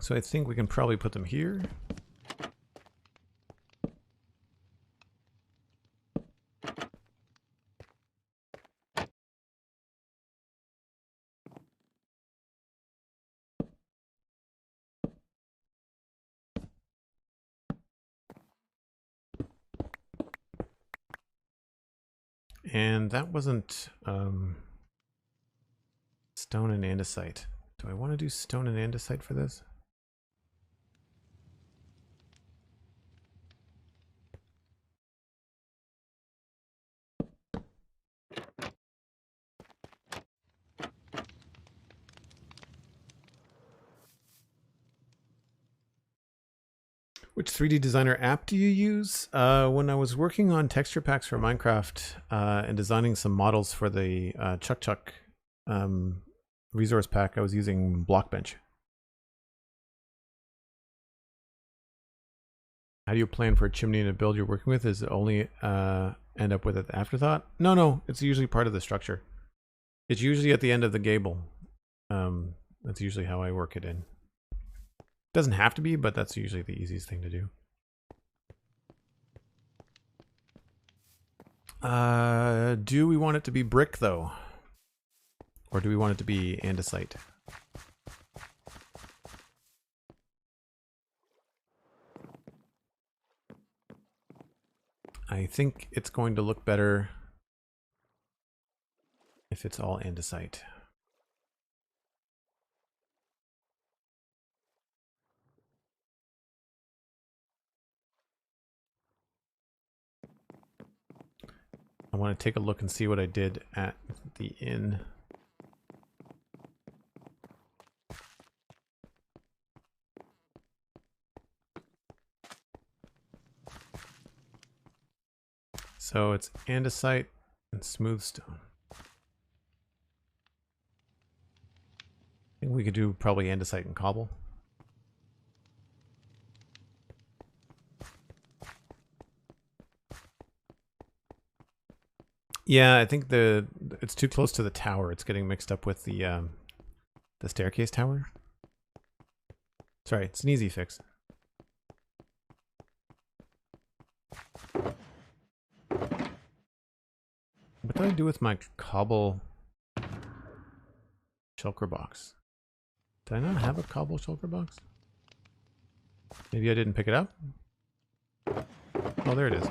So I think we can probably put them here. And that wasn't stone and andesite. Do I want to do stone and andesite for this? Which 3D designer app do you use? When I was working on texture packs for Minecraft and designing some models for the Chuck Chuck resource pack, I was using Blockbench. How do you plan for a chimney in a build you're working with? Is it only end up with an afterthought? No, it's usually part of the structure. It's usually at the end of the gable. That's usually how I work it in. Doesn't have to be, but that's usually the easiest thing to do. Do we want it to be brick though? Or do we want it to be andesite? I think it's going to look better if it's all andesite. I want to take a look and see what I did at the inn. So it's andesite and smooth stone. I think we could do probably andesite and cobble. Yeah, I think it's too close to the tower. It's getting mixed up with the staircase tower. Sorry, it's an easy fix. What did I do with my cobble shulker box? Did I not have a cobble shulker box? Maybe I didn't pick it up? Oh, there it is.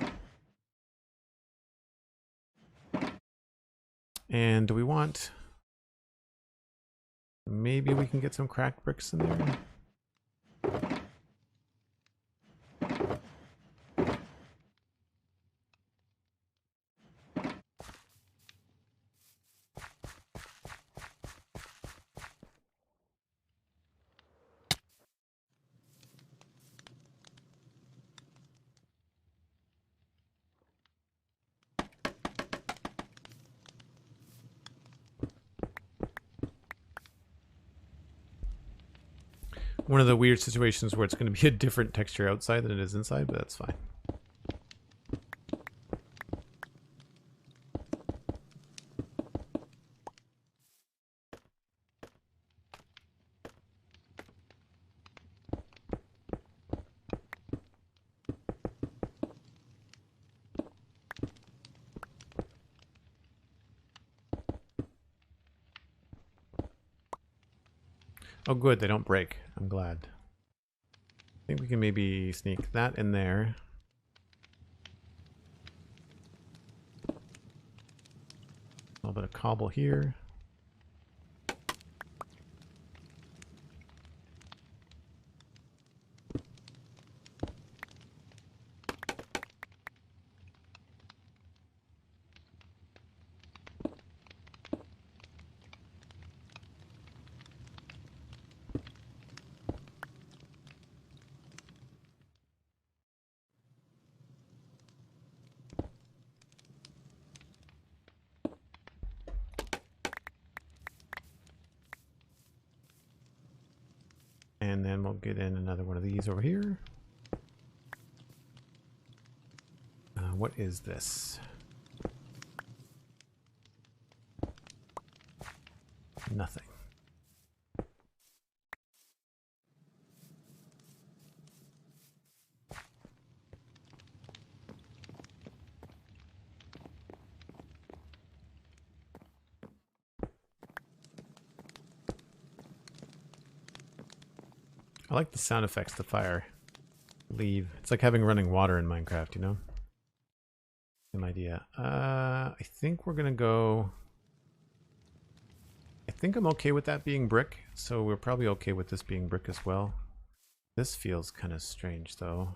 And do we want... Maybe we can get some cracked bricks in there? One of the weird situations where it's going to be a different texture outside than it is inside, but that's fine. Oh good, they don't break. I'm glad. I think we can maybe sneak that in there. A little bit of cobble here. And then we'll get in another one of these over here. What is this? Nothing. I like the sound effects the fire leave. It's like having running water in Minecraft, you know? Same idea. I think we're gonna go... I think I'm okay with that being brick, so we're probably okay with this being brick as well. This feels kind of strange, though.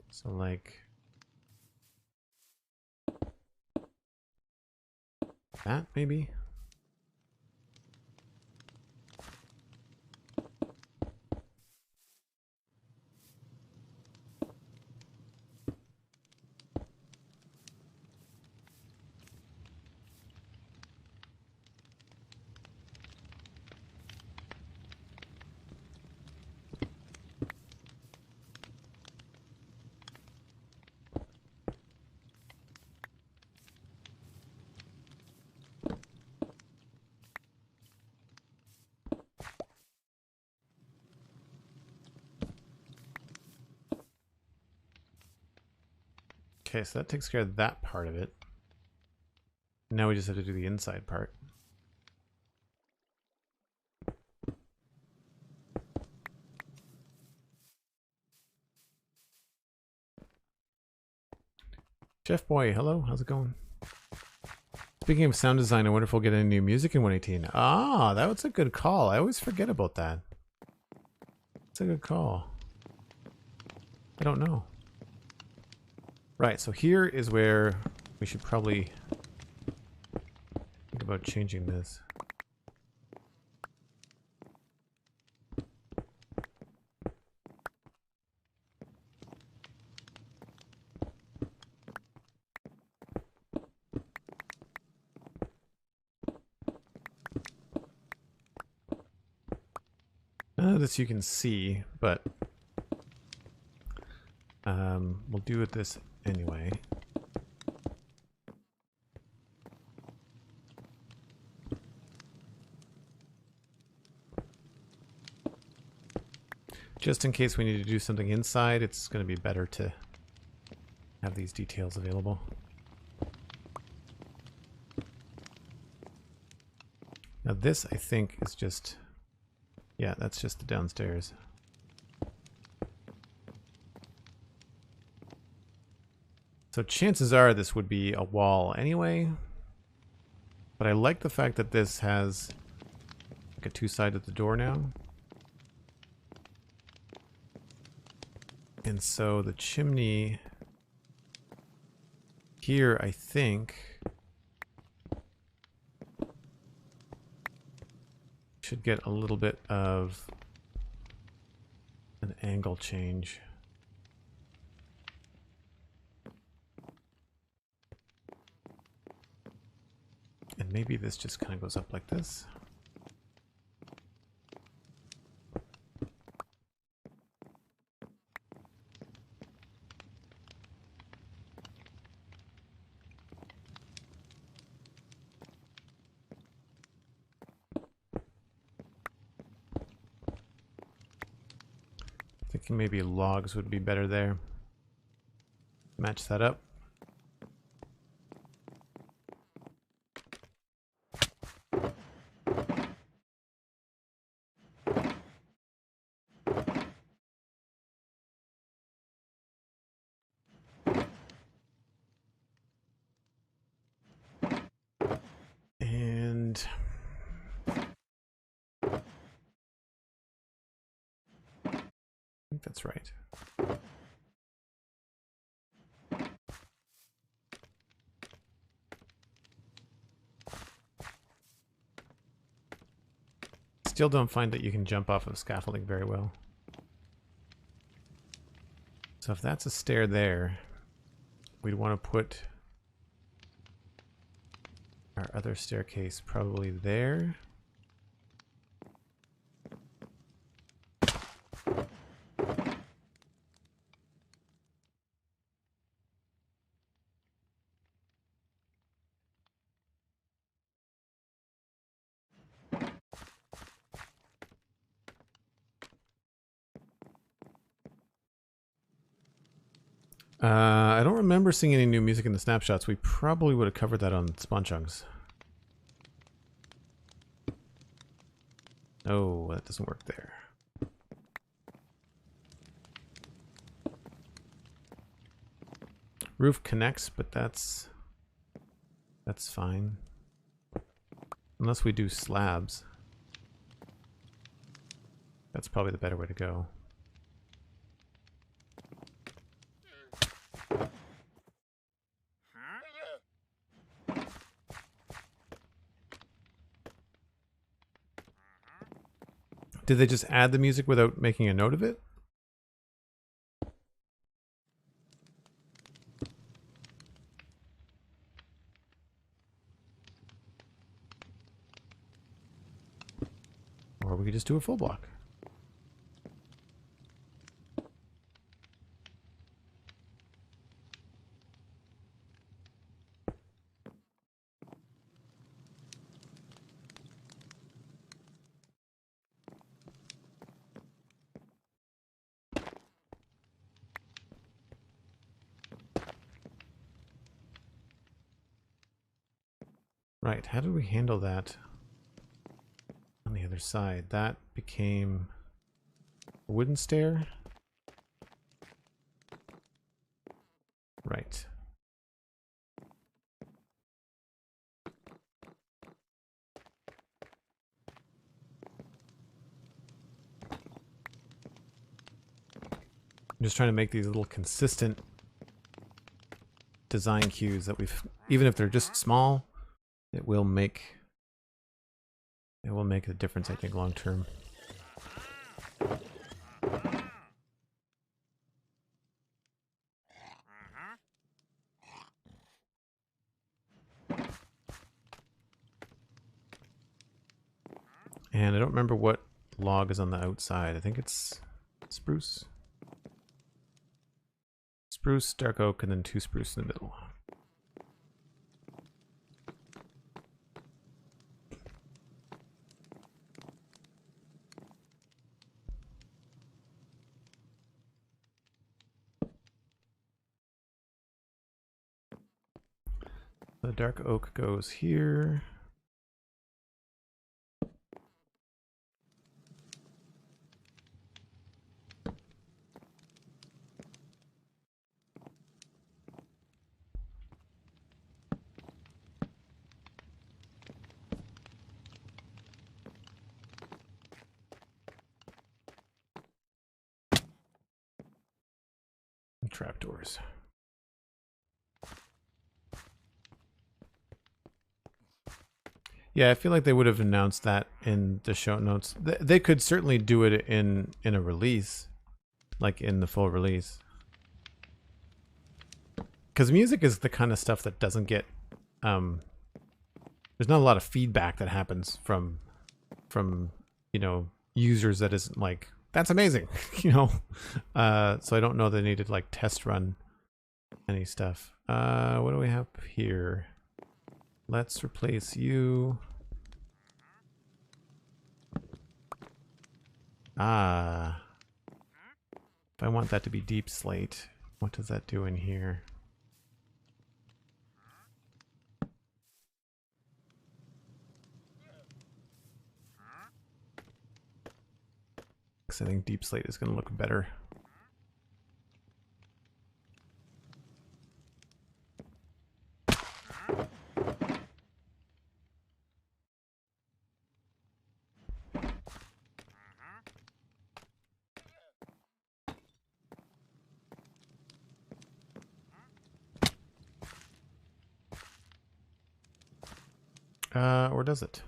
So, like... that, maybe? Okay, so that takes care of that part of it. Now we just have to do the inside part. Chef Boy, hello, how's it going? Speaking of sound design, I wonder if we'll get any new music in 118. Ah, that was a good call. I always forget about that. It's a good call. I don't know. Right, so here is where we should probably think about changing this. This you can see, but we'll do it this anyway. Just in case we need to do something inside, it's going to be better to have these details available. Now this, I think, is just... yeah, that's just the downstairs. So chances are this would be a wall anyway. But I like the fact that this has like a two-sided door now. And so the chimney here, I think, should get a little bit of an angle change. And maybe this just kind of goes up like this. Thinking maybe logs would be better there. Match that up. And I think that's right. Still don't find that you can jump off of scaffolding very well. So if that's a stair there, we'd want to put our other staircase probably there. I don't remember seeing any new music in the snapshots. We probably would have covered that on Spawn Chunks. Oh, that doesn't work there. Roof connects, but that's fine. Unless we do slabs. That's probably the better way to go. Did they just add the music without making a note of it? Or we could just do a full block. Right, how did we handle that on the other side? That became a wooden stair. Right. I'm just trying to make these little consistent design cues that we've, even if they're just small, it will make a difference, I think, long term. And I don't remember what log is on the outside. I think it's spruce. Spruce, dark oak, and then 2 spruce in the middle. The dark oak goes here. And trapdoors. Yeah, I feel like they would have announced that in the show notes. They could certainly do it in a release, like in the full release. Because music is the kind of stuff that doesn't get, there's not a lot of feedback that happens from you know, users that isn't like, that's amazing, you know. So I don't know they need to like test run any stuff. What do we have here? Let's replace you. Ah. If I want that to be deep slate, what does that do in here? Because I think deep slate is going to look better. Or does it?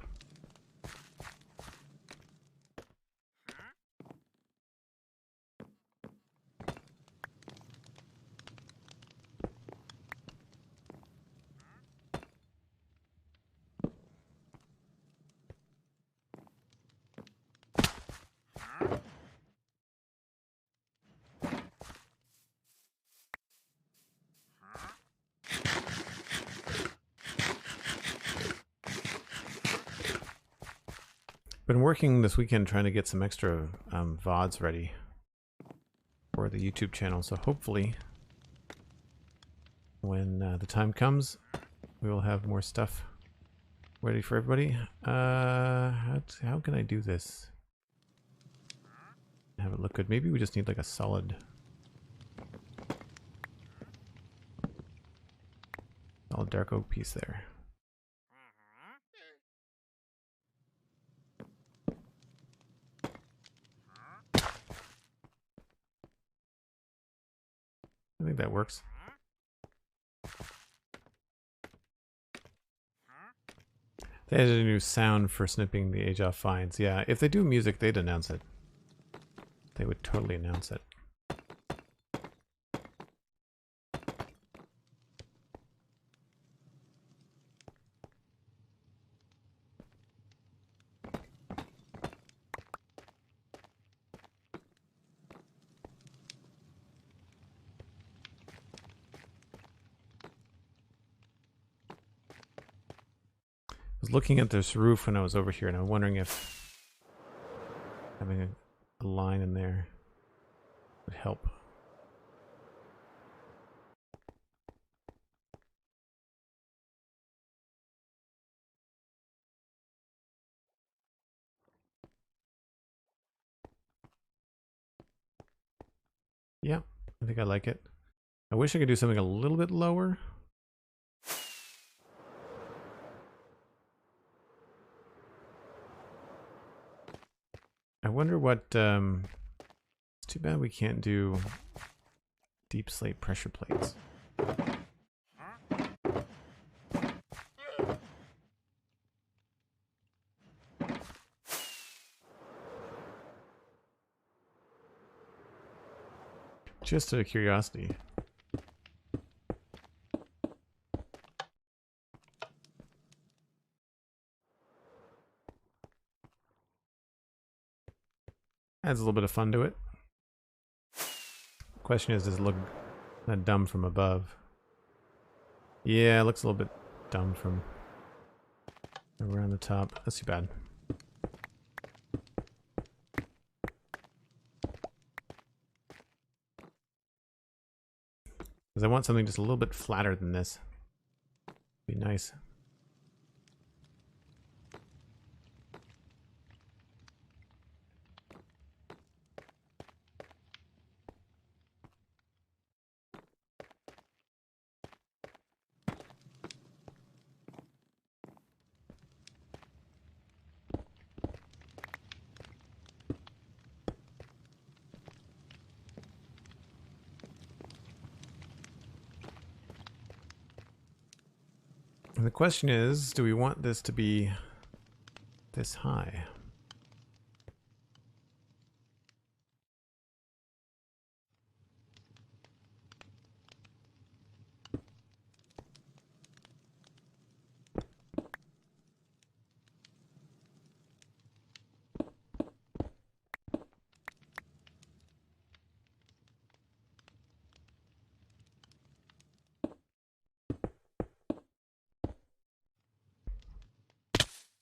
Been working this weekend trying to get some extra VODs ready for the YouTube channel, so hopefully when the time comes, we will have more stuff ready for everybody. How can I do this? Have it look good. Maybe we just need like a solid dark oak piece there. I think that works. They added a new sound for snipping the age off fines. Yeah, if they do music, they'd announce it. They would totally announce it. I was looking at this roof when I was over here, and I'm wondering if having a line in there would help. Yeah, I think I like it. I wish I could do something a little bit lower. I wonder what Too bad we can't do deep slate pressure plates. Just out of curiosity. Adds a little bit of fun to it. Question is, does it look that dumb from above? Yeah, it looks a little bit dumb from around the top. That's too bad. Because I want something just a little bit flatter than this. Be nice. And the question is, do we want this to be this high?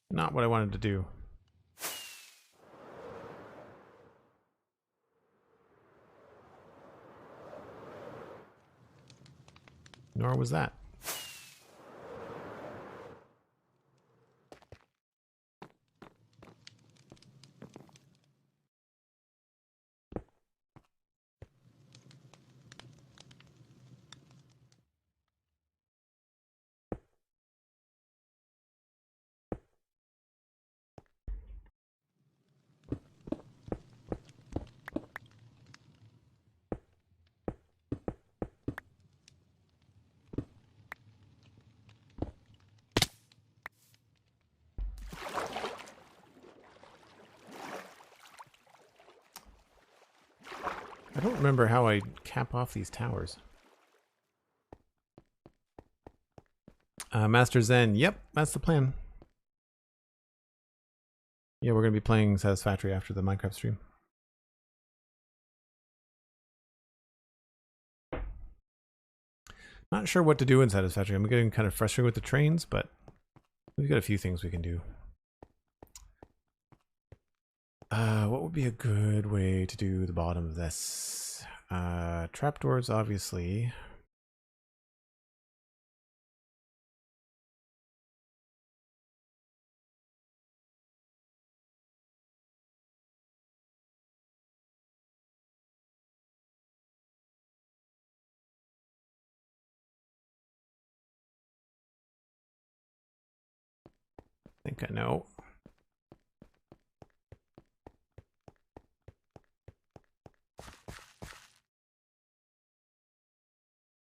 Not what I wanted to do. Nor was that. I don't remember how I cap off these towers. Master Zen, yep, that's the plan. Yeah, we're going to be playing Satisfactory after the Minecraft stream. Not sure what to do in Satisfactory. I'm getting kind of frustrated with the trains, but we've got a few things we can do. What would be a good way to do the bottom of this? Trapdoors, obviously. I think I know.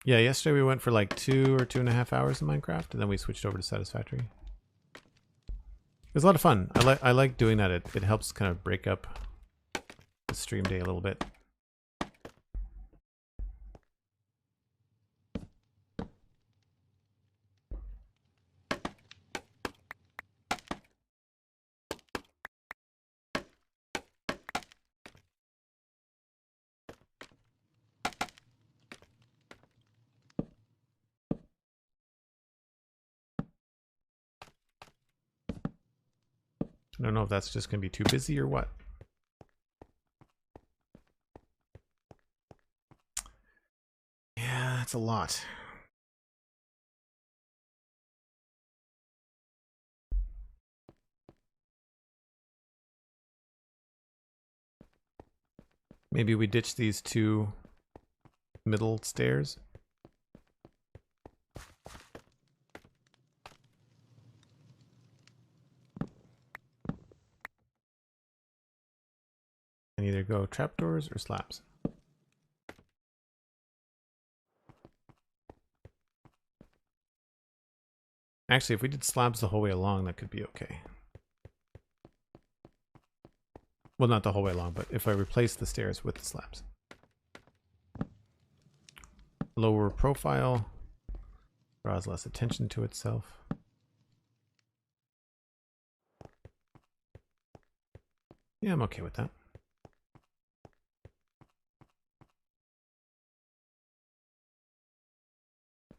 Yeah, yesterday we went for like 2 or 2.5 hours in Minecraft, and then we switched over to Satisfactory. It was a lot of fun. I like doing that. It helps kind of break up the stream day a little bit. I don't know if that's just going to be too busy or what. Yeah, that's a lot. Maybe we ditch these 2 middle stairs. And either either go trapdoors or slabs. Actually, if we did slabs the whole way along, that could be okay. Well, not the whole way along, but if I replace the stairs with the slabs. Lower profile, draws less attention to itself. Yeah, I'm okay with that.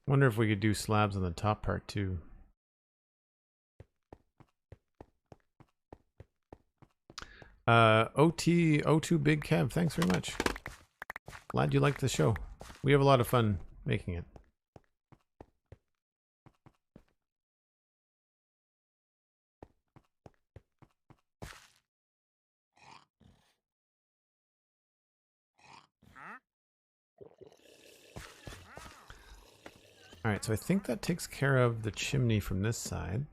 Wonder if we could do slabs on the top part too. O2 Big Kev, thanks very much. Glad you liked the show. We have a lot of fun making it. Alright, so I think that takes care of the chimney from this side.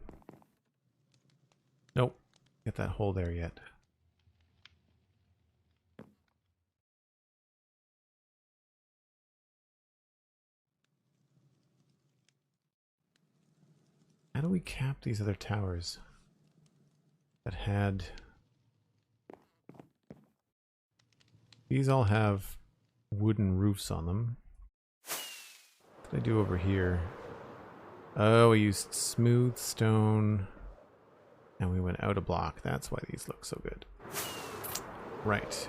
Nope, get that hole there yet. How do we cap these other towers that had... These all have wooden roofs on them. What did I do over here? Oh, we used smooth stone and we went out a block. That's why these look so good. Right.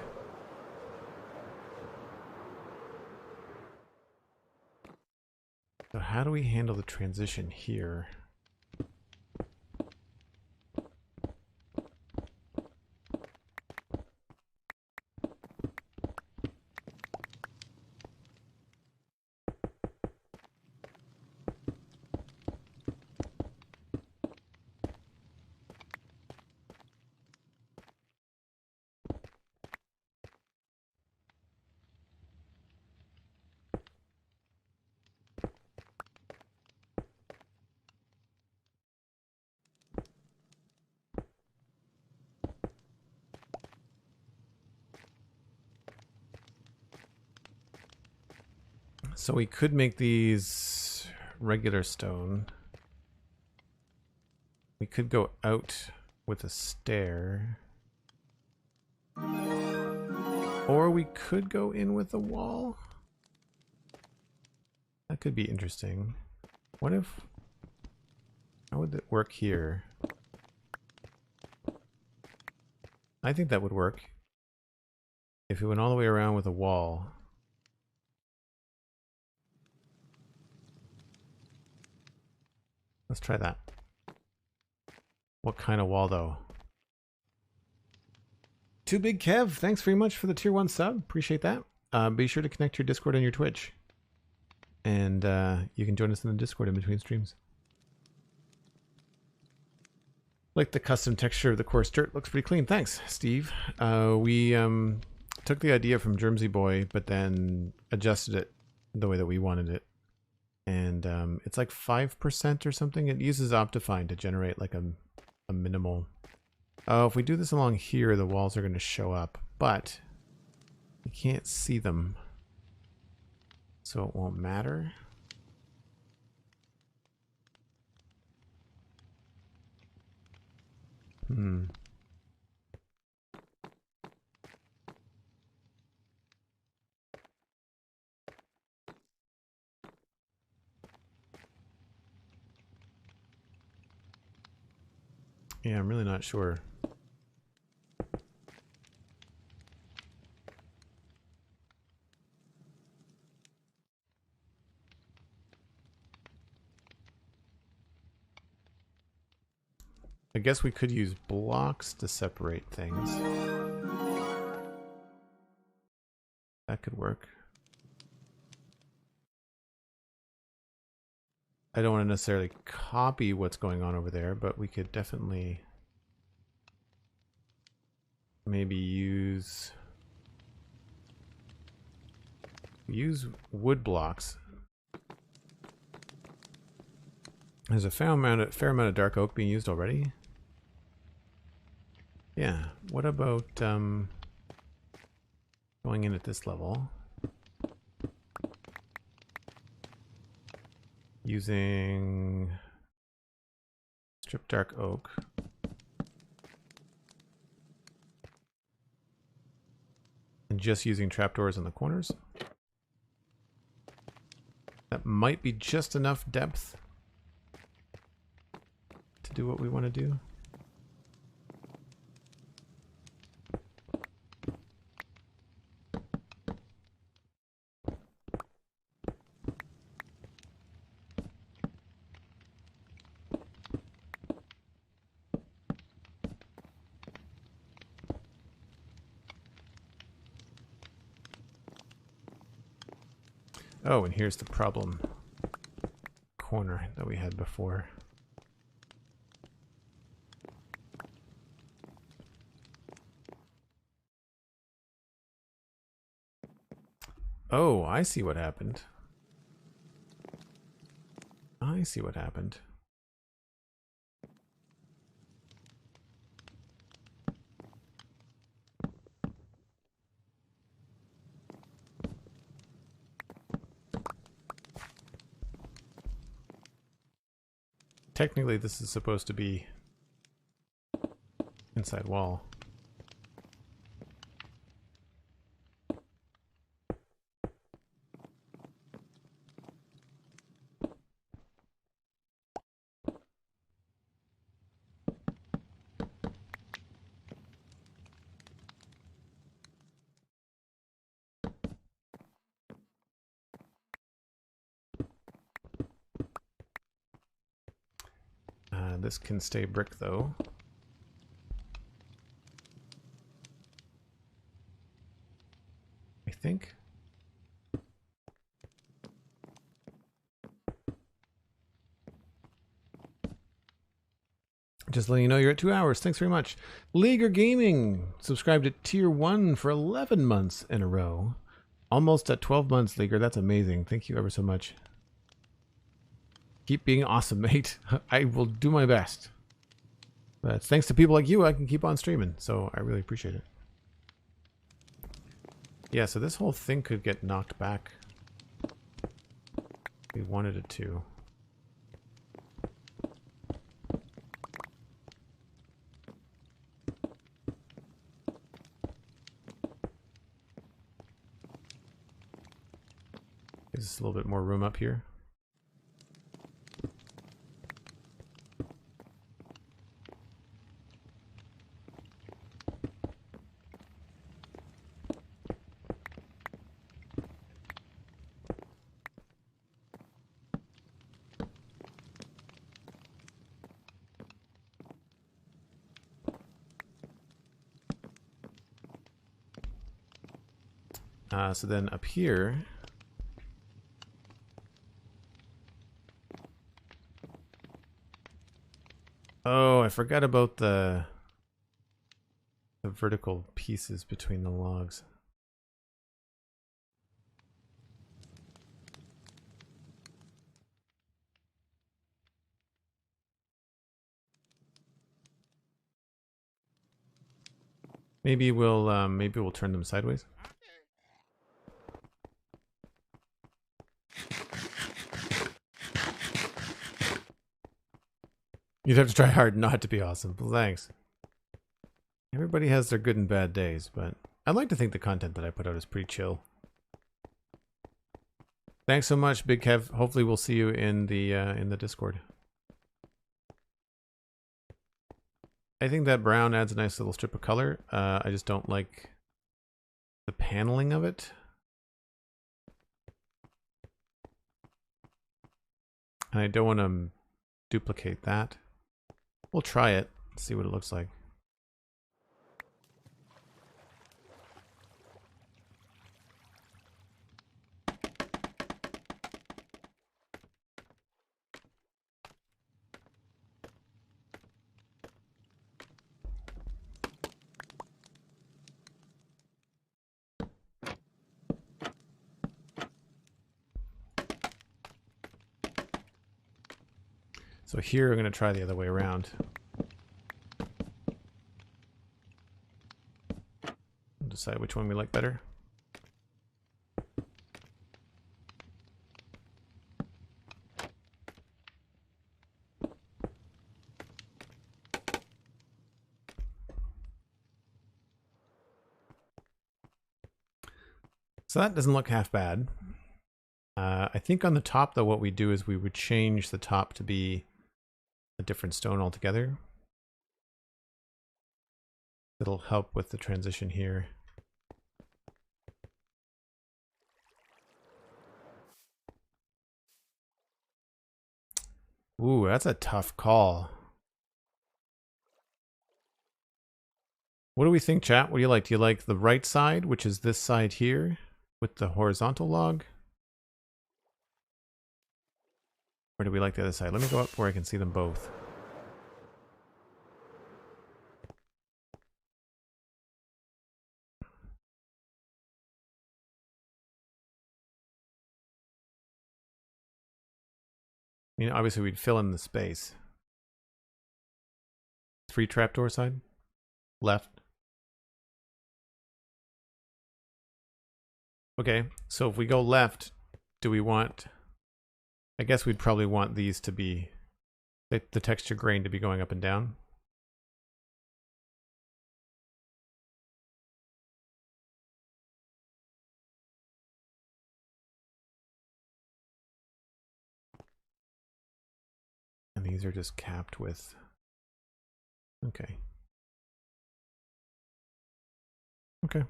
So how do we handle the transition here? So we could make these regular stone. We could go out with a stair. Or we could go in with a wall. That could be interesting. What if... How would it work here? I think that would work. If it went all the way around with a wall. Let's try that. What kind of wall, though? Too Big Kev, thanks very much for the tier 1 sub. Appreciate that. Be sure to connect your Discord and your Twitch. And you can join us in the Discord in between streams. Like the custom texture of the coarse dirt. Looks pretty clean. Thanks, Steve. We took the idea from Germsy Boy, but then adjusted it the way that we wanted it. And it's like 5% or something. It uses Optifine to generate like a minimal... Oh, if we do this along here, the walls are going to show up, but you can't see them. So it won't matter. Yeah, I'm really not sure. I guess we could use blocks to separate things. That could work. I don't want to necessarily copy what's going on over there, but we could definitely maybe use wood blocks. There's a fair amount of dark oak being used already. Yeah. What about going in at this level. Using strip dark oak. And just using trapdoors in the corners. That might be just enough depth to do what we want to do. Oh, and here's the problem corner that we had before. Oh, I see what happened. I see what happened. Technically, this is supposed to be inside wall. This can stay brick though. I think. Just letting you know you're at 2 hours. Thanks very much. Leaguer Gaming subscribed at tier 1 for 11 months in a row. Almost at 12 months, Leaguer. That's amazing. Thank you ever so much. Keep being awesome, mate. I will do my best. But thanks to people like you, I can keep on streaming. So I really appreciate it. Yeah, so this whole thing could get knocked back. We wanted it to. Gives us a little bit more room up here. So then up here, oh, I forgot about the vertical pieces between the logs. Maybe we'll turn them sideways. You'd have to try hard not to be awesome. Well, thanks. Everybody has their good and bad days, but I'd like to think the content that I put out is pretty chill. Thanks so much, Big Kev. Hopefully we'll see you in the Discord. I think that brown adds a nice little strip of color. I just don't like the paneling of it. And I don't want to duplicate that. We'll try it, see what it looks like. So here, I'm going to try the other way around. We'll decide which one we like better. So that doesn't look half bad. I think on the top, though, what we do is we would change the top to be a different stone altogether. It'll help with the transition here. Ooh, that's a tough call. What do we think, chat? What do you like? Do you like the right side, which is this side here, with the horizontal log? Or do we like the other side? Let me go up where I can see them both. I mean, obviously we'd fill in the space. 3 trapdoor side? Left. Okay, so if we go left, do we want... I guess we'd probably want these to be... the texture grain to be going up and down. And these are just capped with... Okay. Okay.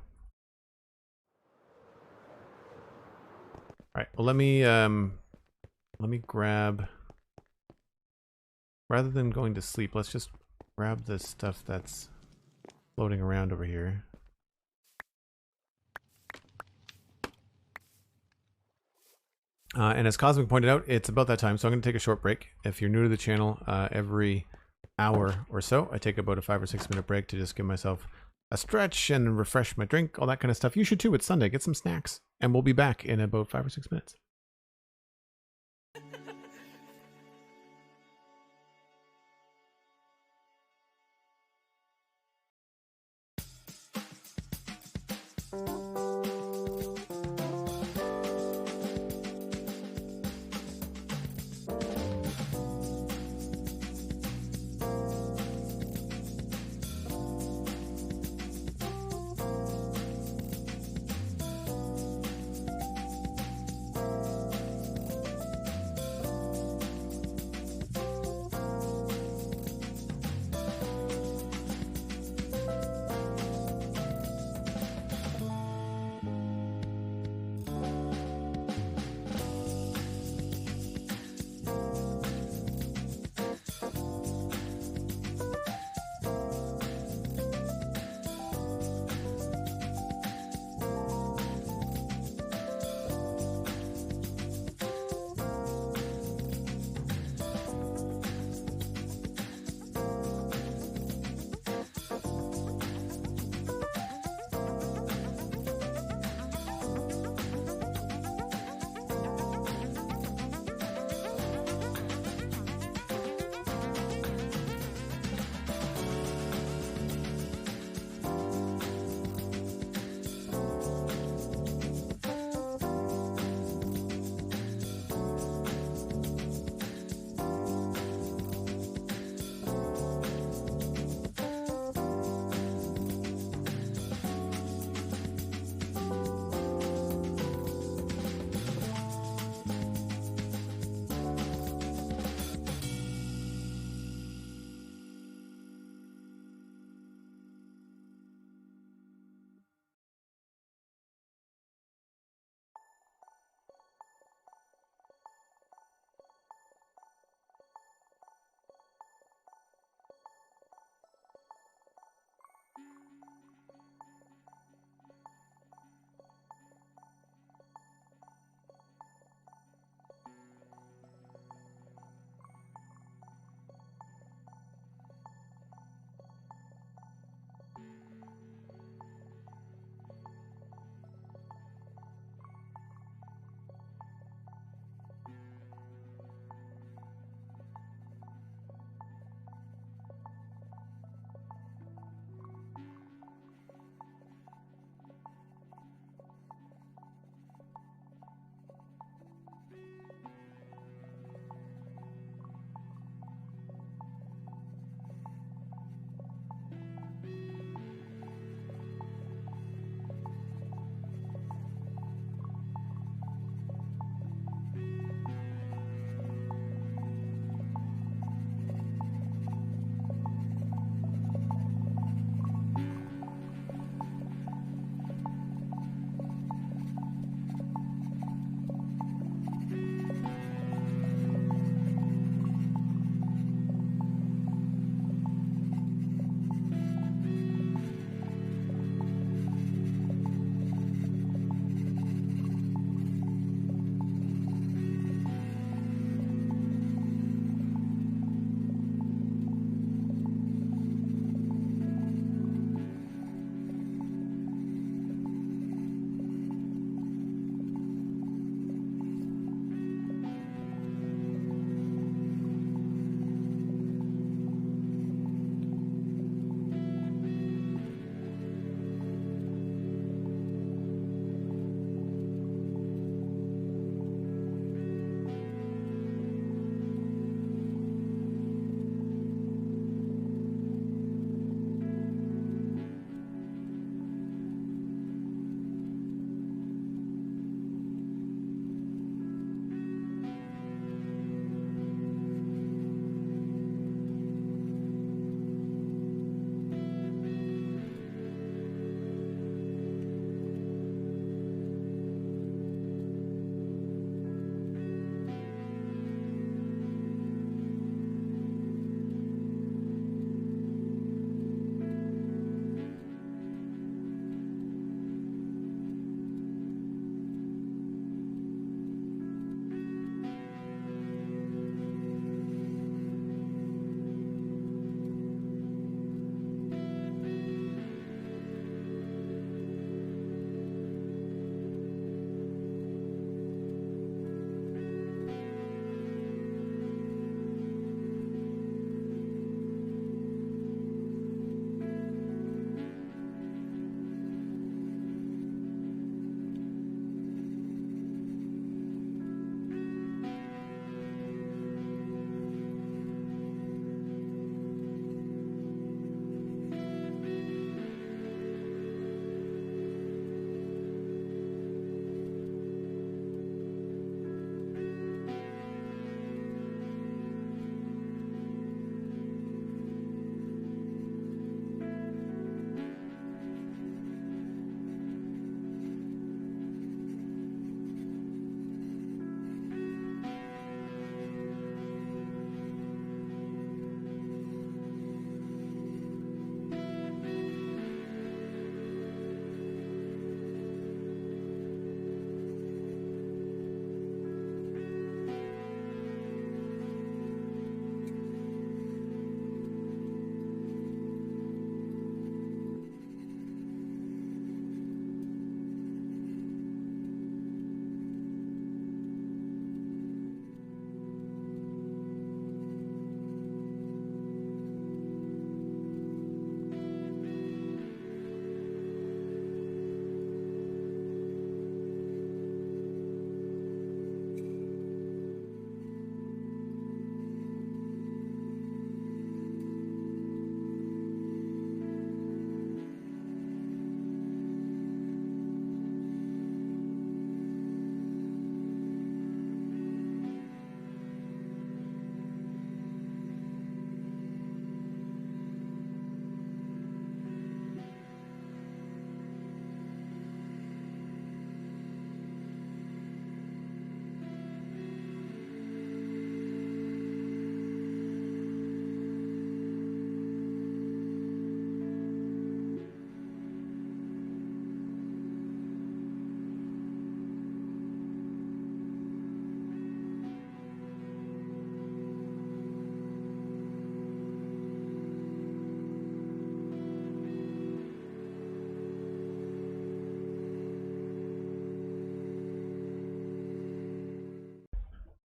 All right. Well, let me grab. Rather than going to sleep, let's just grab the stuff that's floating around over here. And as Cosmic pointed out, it's about that time, so I'm going to take a short break. If you're new to the channel, every hour or so, I take about a 5 or 6 minute break to just give myself a stretch and refresh my drink, all that kind of stuff. You should too. It's Sunday. Get some snacks. And we'll be back in about 5 or 6 minutes.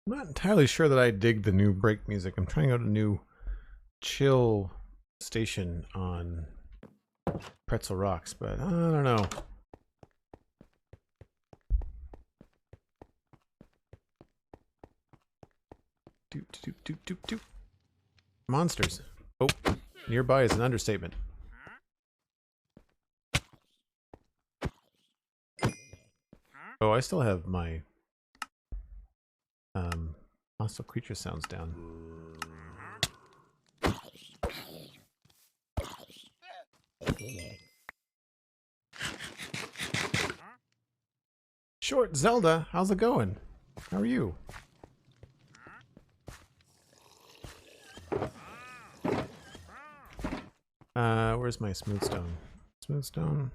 I'm not entirely sure that I dig the new break music. I'm trying out a new chill station on Pretzel Rocks, but I don't know. Doop, doop, doop, doop, doop. Monsters. Oh, nearby is an understatement. Oh, I still have my hostile creature sounds down. Short Zelda, how's it going? How are you? Where's my smooth stone? Smooth stone.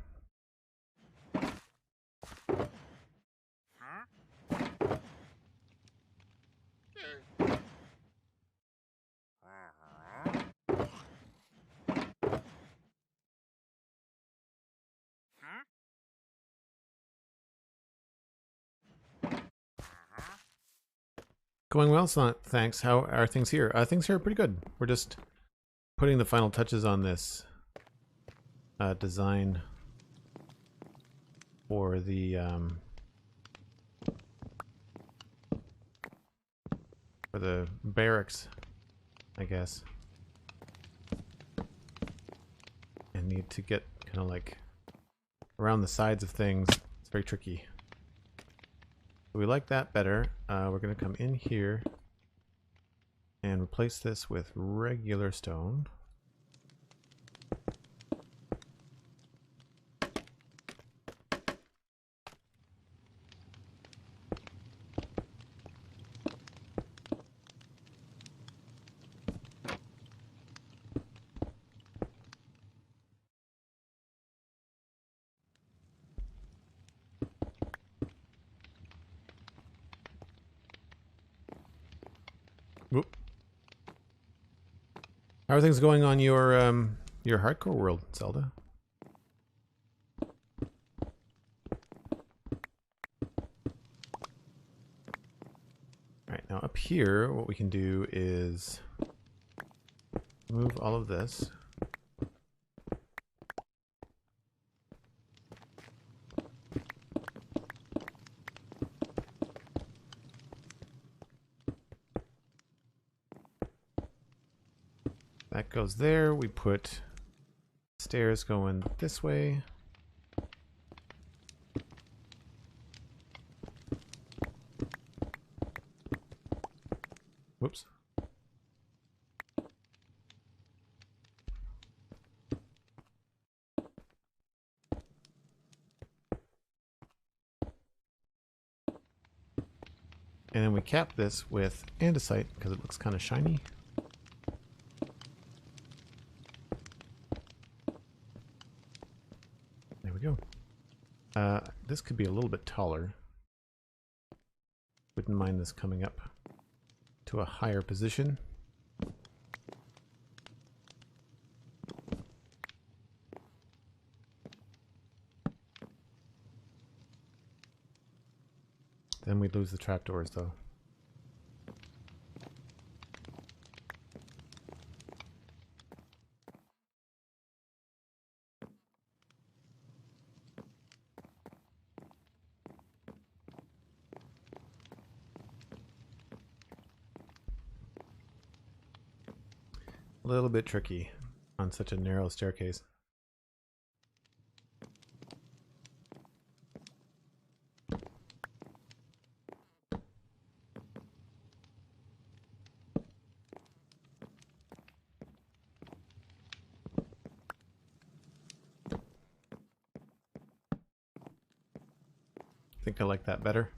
Going well, thanks. How are things here? Things here are pretty good. We're just putting the final touches on this design for the barracks, I guess. And need to get kind of like around the sides of things. It's very tricky. We like that better. We're going to come in here and replace this with regular stone. Whoop. How are things going on your hardcore world, Zelda? Alright, now up here, what we can do is move all of this. That goes there. We put stairs going this way. Whoops. And then we cap this with andesite because it looks kind of shiny. There we go. This could be a little bit taller. Wouldn't mind this coming up to a higher position. Then we'd lose the trapdoors though. A little bit tricky on such a narrow staircase. I think I like that better.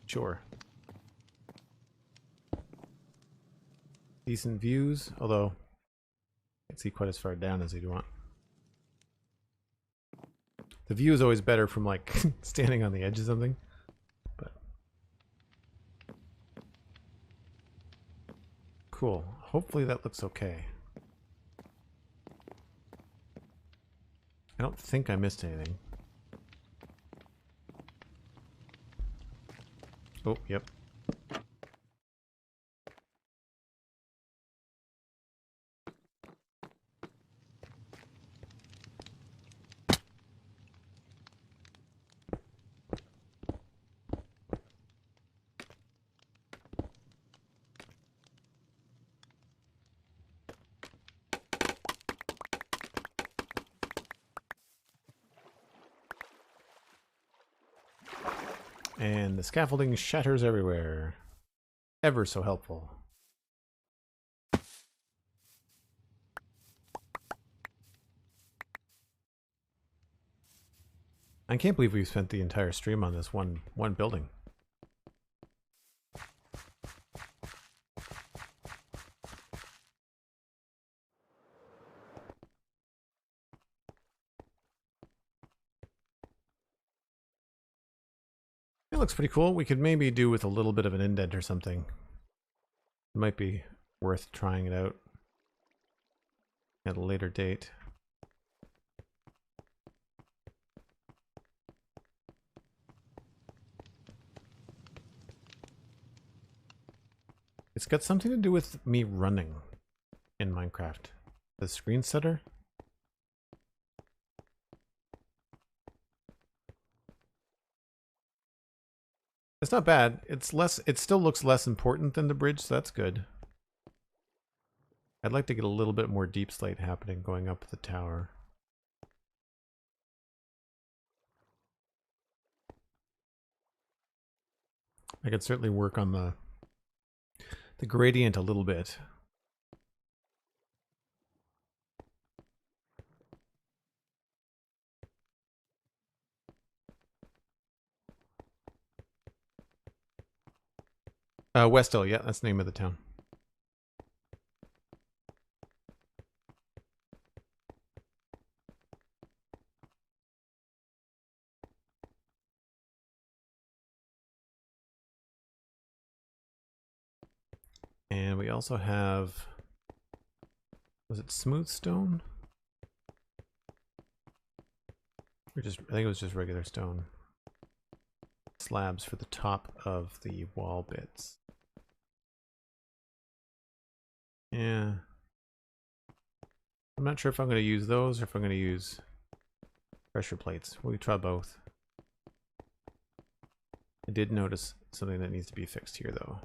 Sure. Decent views, although I can't see quite as far down as you'd want. The view is always better from like standing on the edge of something. But cool. Hopefully that looks okay. I don't think I missed anything. Oh, yep. And the scaffolding shatters everywhere. Ever so helpful. I can't believe we've spent the entire stream on this one building. It looks pretty cool. We could maybe do with a little bit of an indent or something. It might be worth trying it out at a later date. It's got something to do with me running in Minecraft. The screen setter. It's not bad. It's less. It still looks less important than the bridge, so that's good. I'd like to get a little bit more deep slate happening going up the tower. I could certainly work on the gradient a little bit. Westhill, yeah, that's the name of the town. And we also have, was it smooth stone? Or just, I think it was just regular stone. Slabs for the top of the wall bits. Yeah. I'm not sure if I'm going to use those or if I'm going to use pressure plates. We try both. I did notice something that needs to be fixed here though.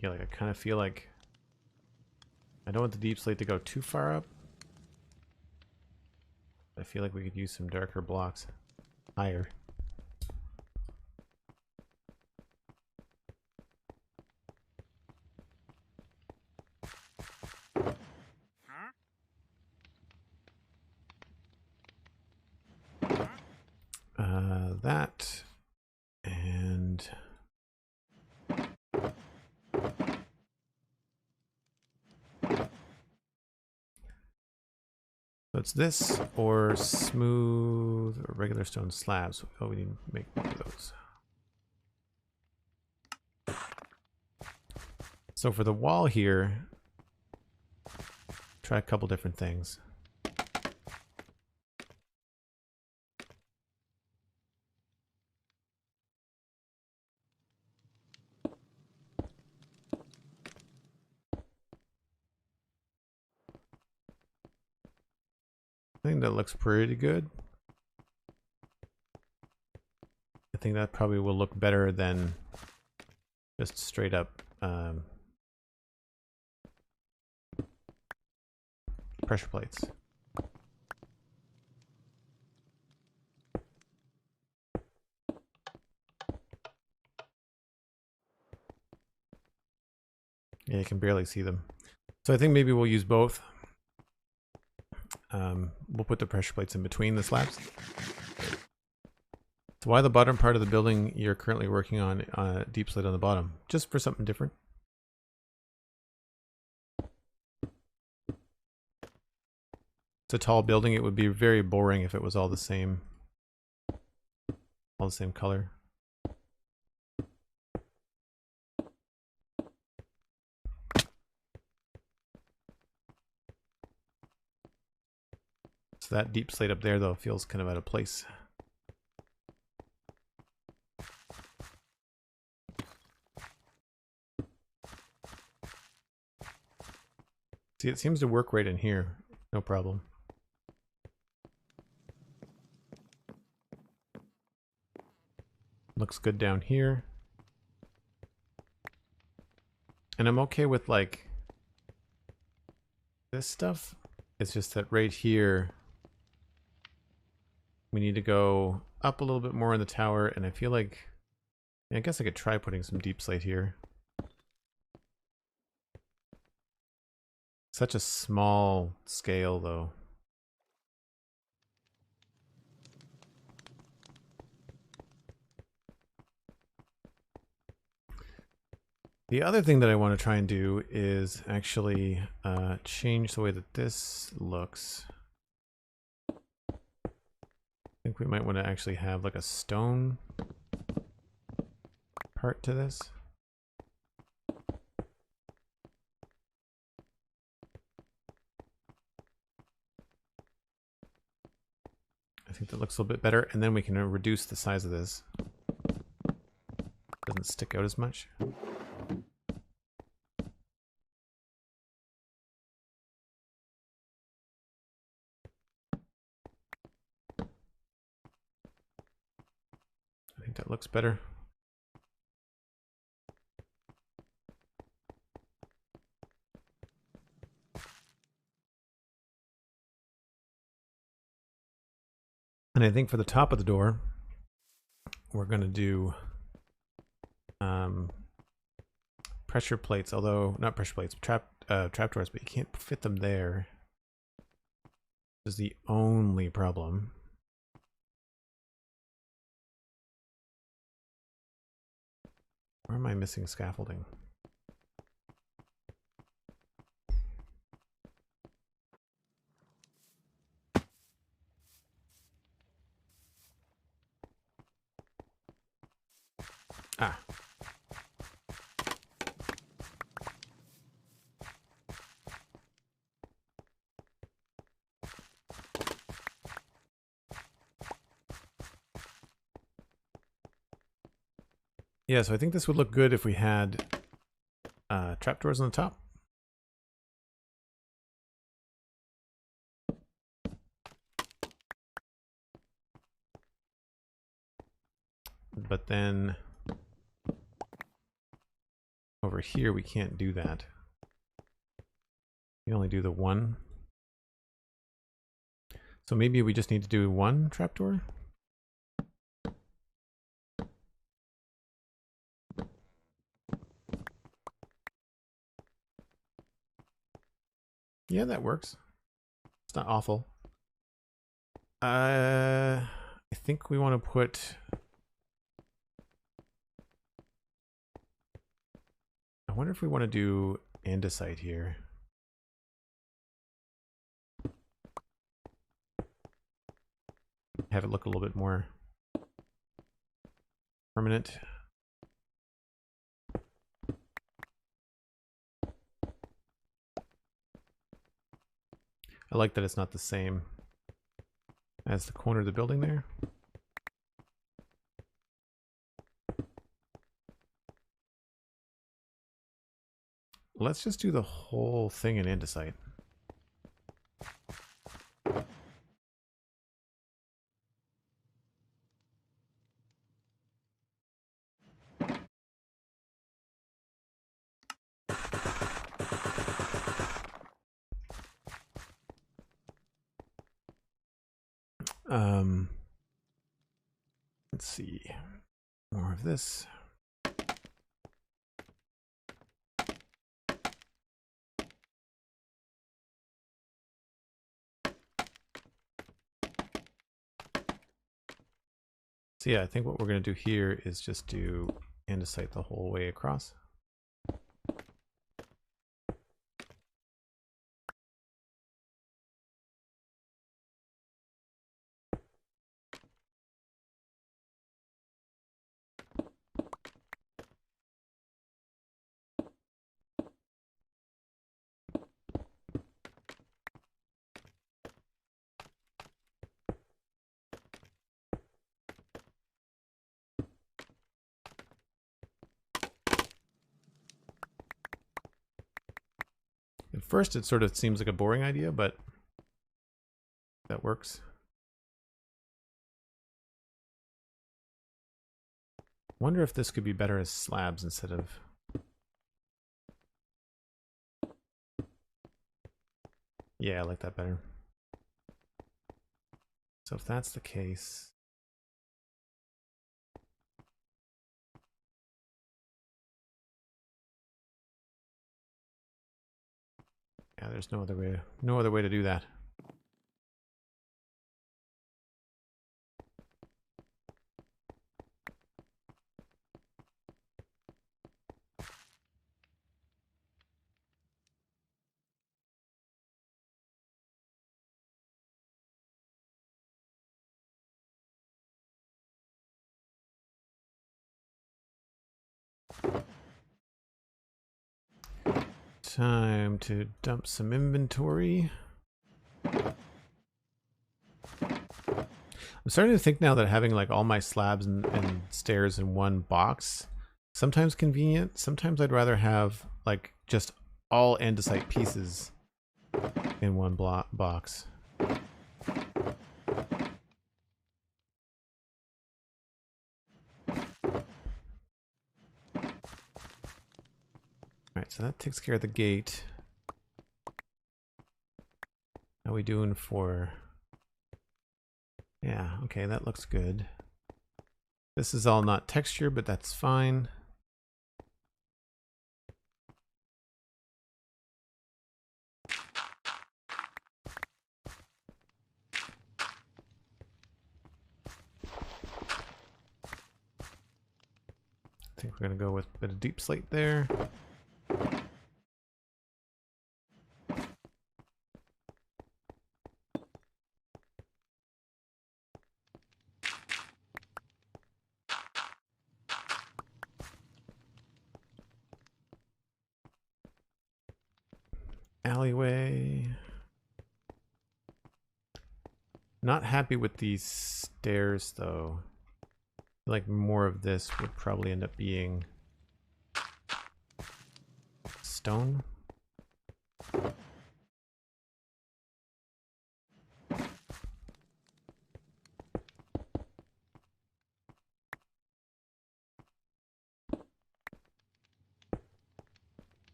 Yeah, like I kind of feel like I don't want the deep slate to go too far up. I feel like we could use some darker blocks higher. That and so it's this or smooth or regular stone slabs. Oh, we need to make one of those. So for the wall here, try a couple different things. I think that looks pretty good. I think that probably will look better than just straight up pressure plates. Yeah, you can barely see them. So I think maybe we'll use both. We'll put the pressure plates in between the slabs. So why the bottom part of the building you're currently working on deep slate on the bottom? Just for something different? It's a tall building. It would be very boring if it was all the same color. So that deep slate up there, though, feels kind of out of place. See, it seems to work right in here. No problem. Looks good down here. And I'm okay with, like, this stuff. It's just that right here, we need to go up a little bit more in the tower, and I feel like, I guess I could try putting some deep slate here. Such a small scale, though. The other thing that I want to try and do is actually change the way that this looks. I think we might want to actually have like a stone part to this. I think that looks a little bit better, and then we can reduce the size of this. Doesn't stick out as much. I think that looks better. And I think for the top of the door, we're going to do pressure plates, although not pressure plates, trapdoors, but you can't fit them there. This is the only problem. Where am I missing scaffolding? Ah. Yeah, so I think this would look good if we had trapdoors on the top. But then over here we can't do that. You only do the one. So maybe we just need to do one trapdoor? Yeah, that works. It's not awful. I think we want to put... I wonder if we want to do andesite here. Have it look a little bit more permanent. I like that it's not the same as the corner of the building there. Let's just do the whole thing in andesite. Let's see. More of this. So yeah, I think what we're going to do here is just do andesite the whole way across. first it sort of seems like a boring idea, but that works. Wonder if this could be better as slabs instead of... Yeah, I like that better. So if that's the case... Yeah, there's no other way to do that. Time to dump some inventory. I'm starting to think now that having like all my slabs and stairs in one box, sometimes convenient. Sometimes I'd rather have like just all andesite pieces in one box. Alright, so that takes care of the gate. How are we doing for... Yeah, okay, that looks good. This is all not texture, but that's fine. I think we're going to go with a bit of deep slate there. Alleyway. Not happy with these stairs though. Like more of this would probably end up being stone.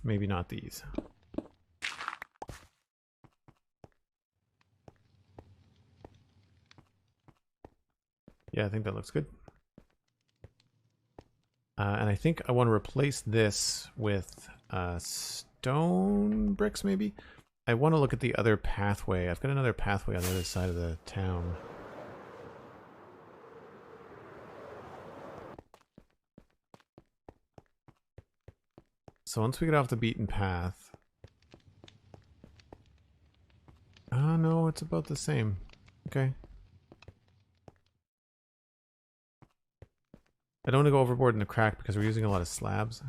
Maybe not these. Yeah, I think that looks good. And I think I want to replace this with stone bricks, maybe? I want to look at the other pathway. I've got another pathway on the other side of the town. So once we get off the beaten path... Oh no, it's about the same. Okay. I don't want to go overboard in the crack because we're using a lot of slabs.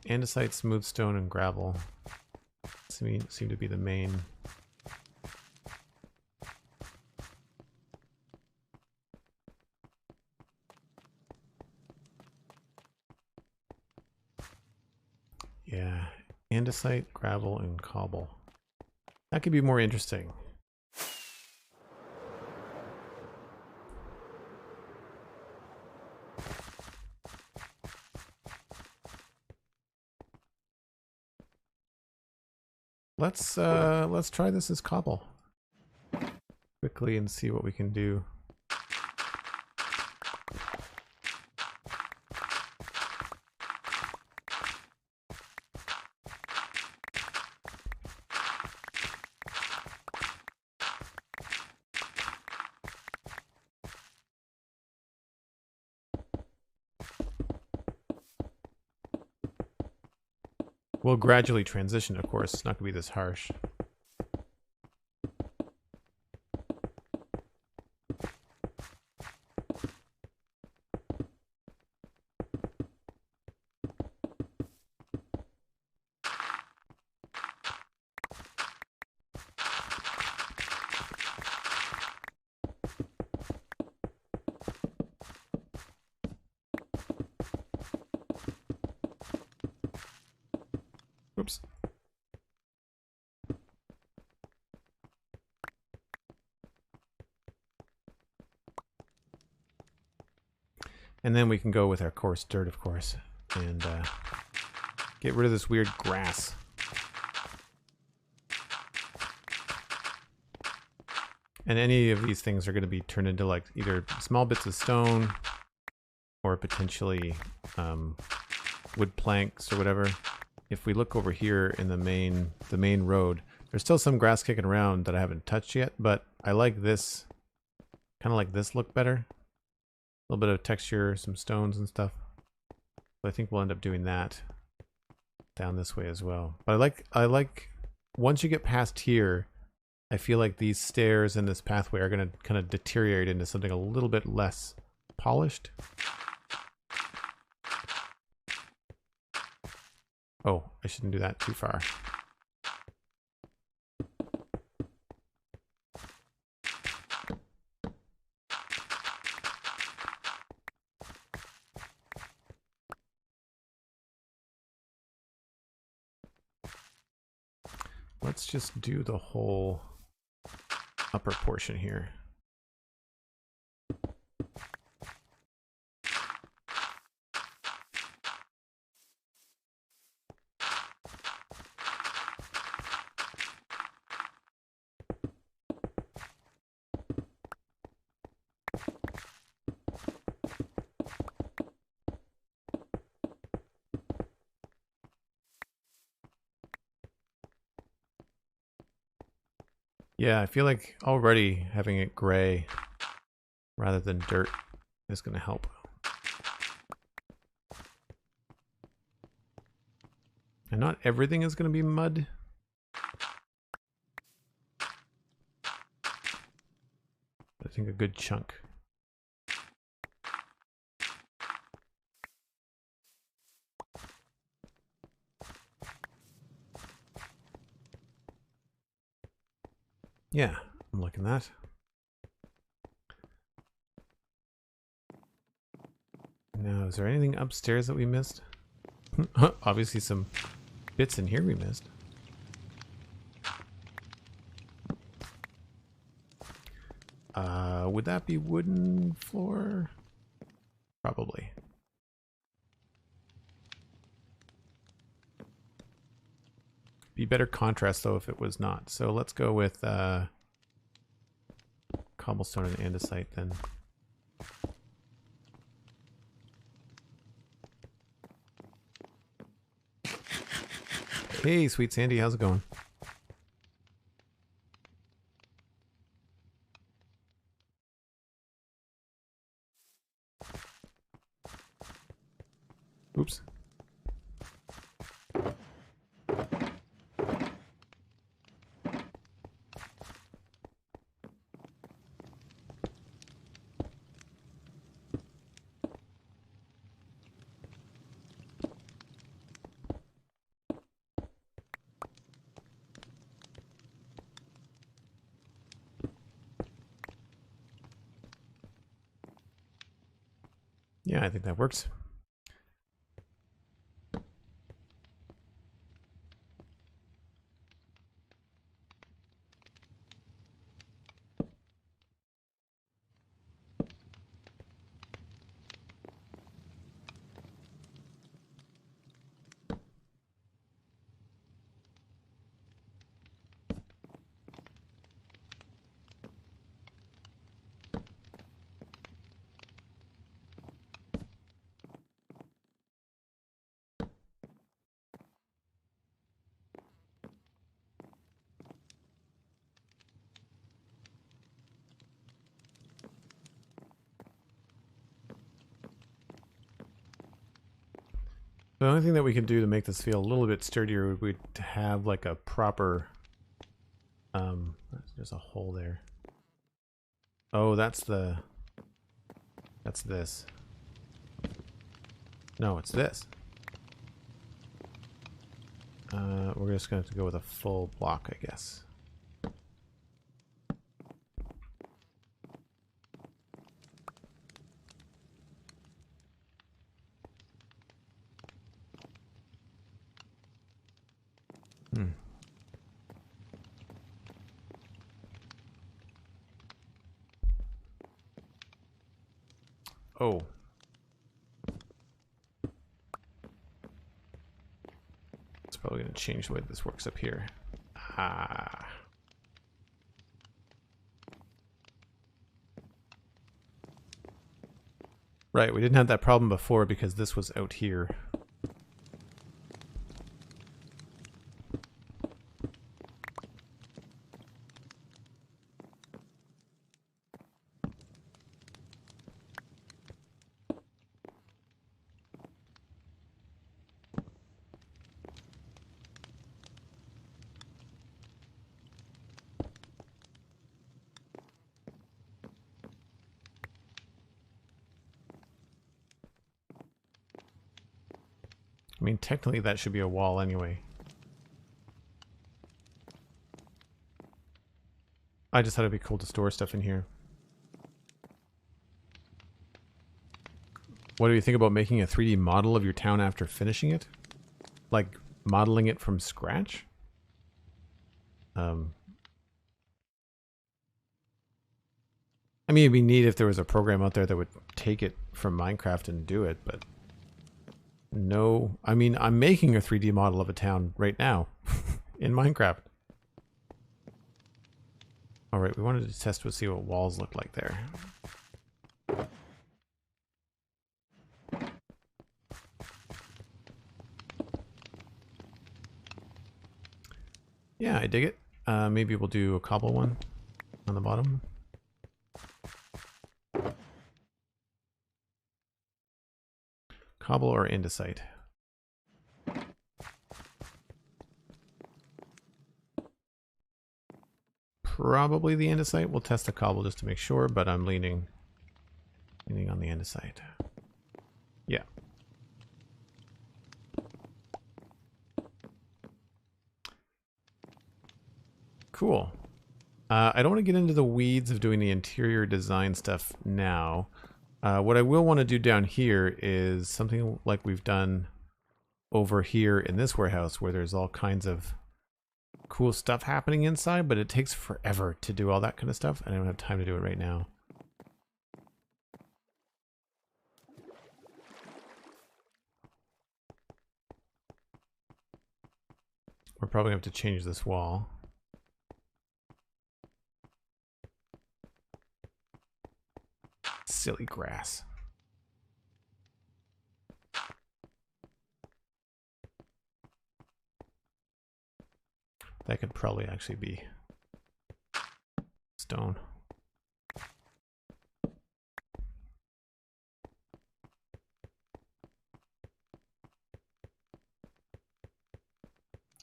Andesite, smooth stone, and gravel seem to be the main. Yeah, andesite, gravel, and cobble. That could be more interesting. Let's try this as cobble quickly and see what we can do. We'll gradually transition, of course. It's not going to be this harsh. And then we can go with our coarse dirt, of course, and get rid of this weird grass. And any of these things are going to be turned into like either small bits of stone or potentially wood planks or whatever. If we look over here in the main road, there's still some grass kicking around that I haven't touched yet, but I like this, kind of like this look better. A little bit of texture, some stones and stuff. So I think we'll end up doing that down this way as well. But I like once you get past here, I feel like these stairs and this pathway are going to kind of deteriorate into something a little bit less polished. Oh, I shouldn't do that too far. Let's just do the whole upper portion here. Yeah, I feel like already having it gray rather than dirt is going to help. And not everything is going to be mud. I think a good chunk. Yeah, I'm liking that. Now, is there anything upstairs that we missed? Obviously some bits in here we missed. Would that be wooden floor? Probably. Be better contrast though if it was not. So let's go with cobblestone and andesite then. Hey, sweet Sandy, how's it going? Oops. Yeah, I think that works. The only thing that we can do to make this feel a little bit sturdier would be to have like a proper there's a hole there. Oh, that's this. No, it's this. We're just gonna have to go with a full block, I guess. Oh, probably going to change the way this works up here. Ah. Right, we didn't have that problem before because this was out here. I mean, technically that should be a wall anyway. I just thought it'd be cool to store stuff in here. What do you think about making a 3D model of your town after finishing it? Like, modeling it from scratch? I mean, it'd be neat if there was a program out there that would take it from Minecraft and do it, but... No, I mean, I'm making a 3D model of a town right now in Minecraft. All right, we wanted to test to see what walls look like there. Yeah, I dig it. Maybe we'll do a cobble one on the bottom. Cobble or andesite? Probably the andesite. We'll test the cobble just to make sure, but I'm leaning on the andesite. Yeah. Cool. I don't want to get into the weeds of doing the interior design stuff now. What I will want to do down here is something like we've done over here in this warehouse, where there's all kinds of cool stuff happening inside, but it takes forever to do all that kind of stuff, and I don't have time to do it right now. We're probably going to have to change this wall. Silly grass. That could probably actually be stone.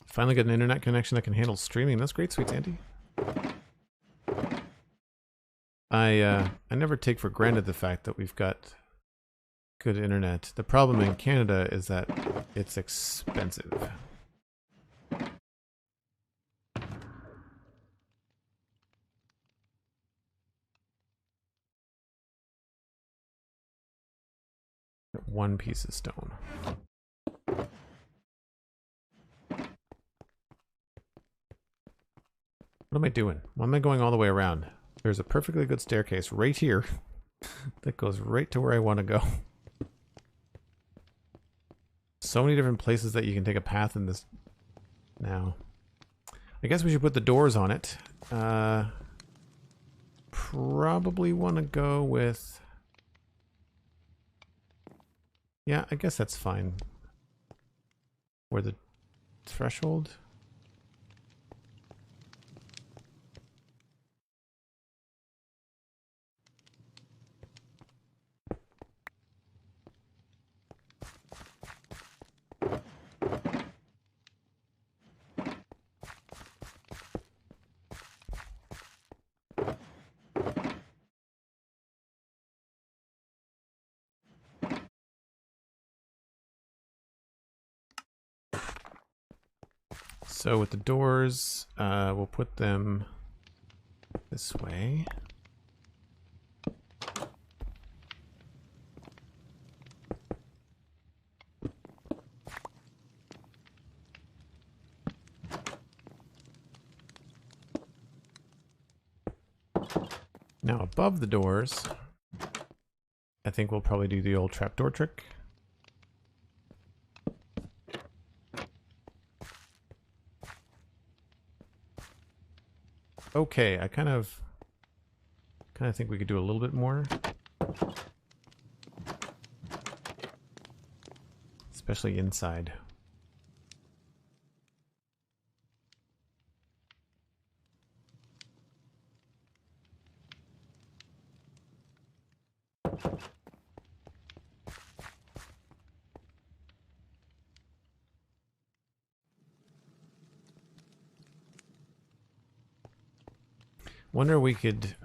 Finally got an internet connection that can handle streaming. That's great, sweet Sandy. I never take for granted the fact that we've got good internet. The problem in Canada is that it's expensive. One piece of stone. What am I doing? Why am I going all the way around? There's a perfectly good staircase right here that goes right to where I want to go. So many different places that you can take a path in this now. I guess we should put the doors on it. Probably want to go with... Yeah, I guess that's fine. Where the threshold... So with the doors, we'll put them this way. Now above the doors, I think we'll probably do the old trapdoor trick. okay. I kind of think we could do a little bit more. Especially inside. Wonder if we could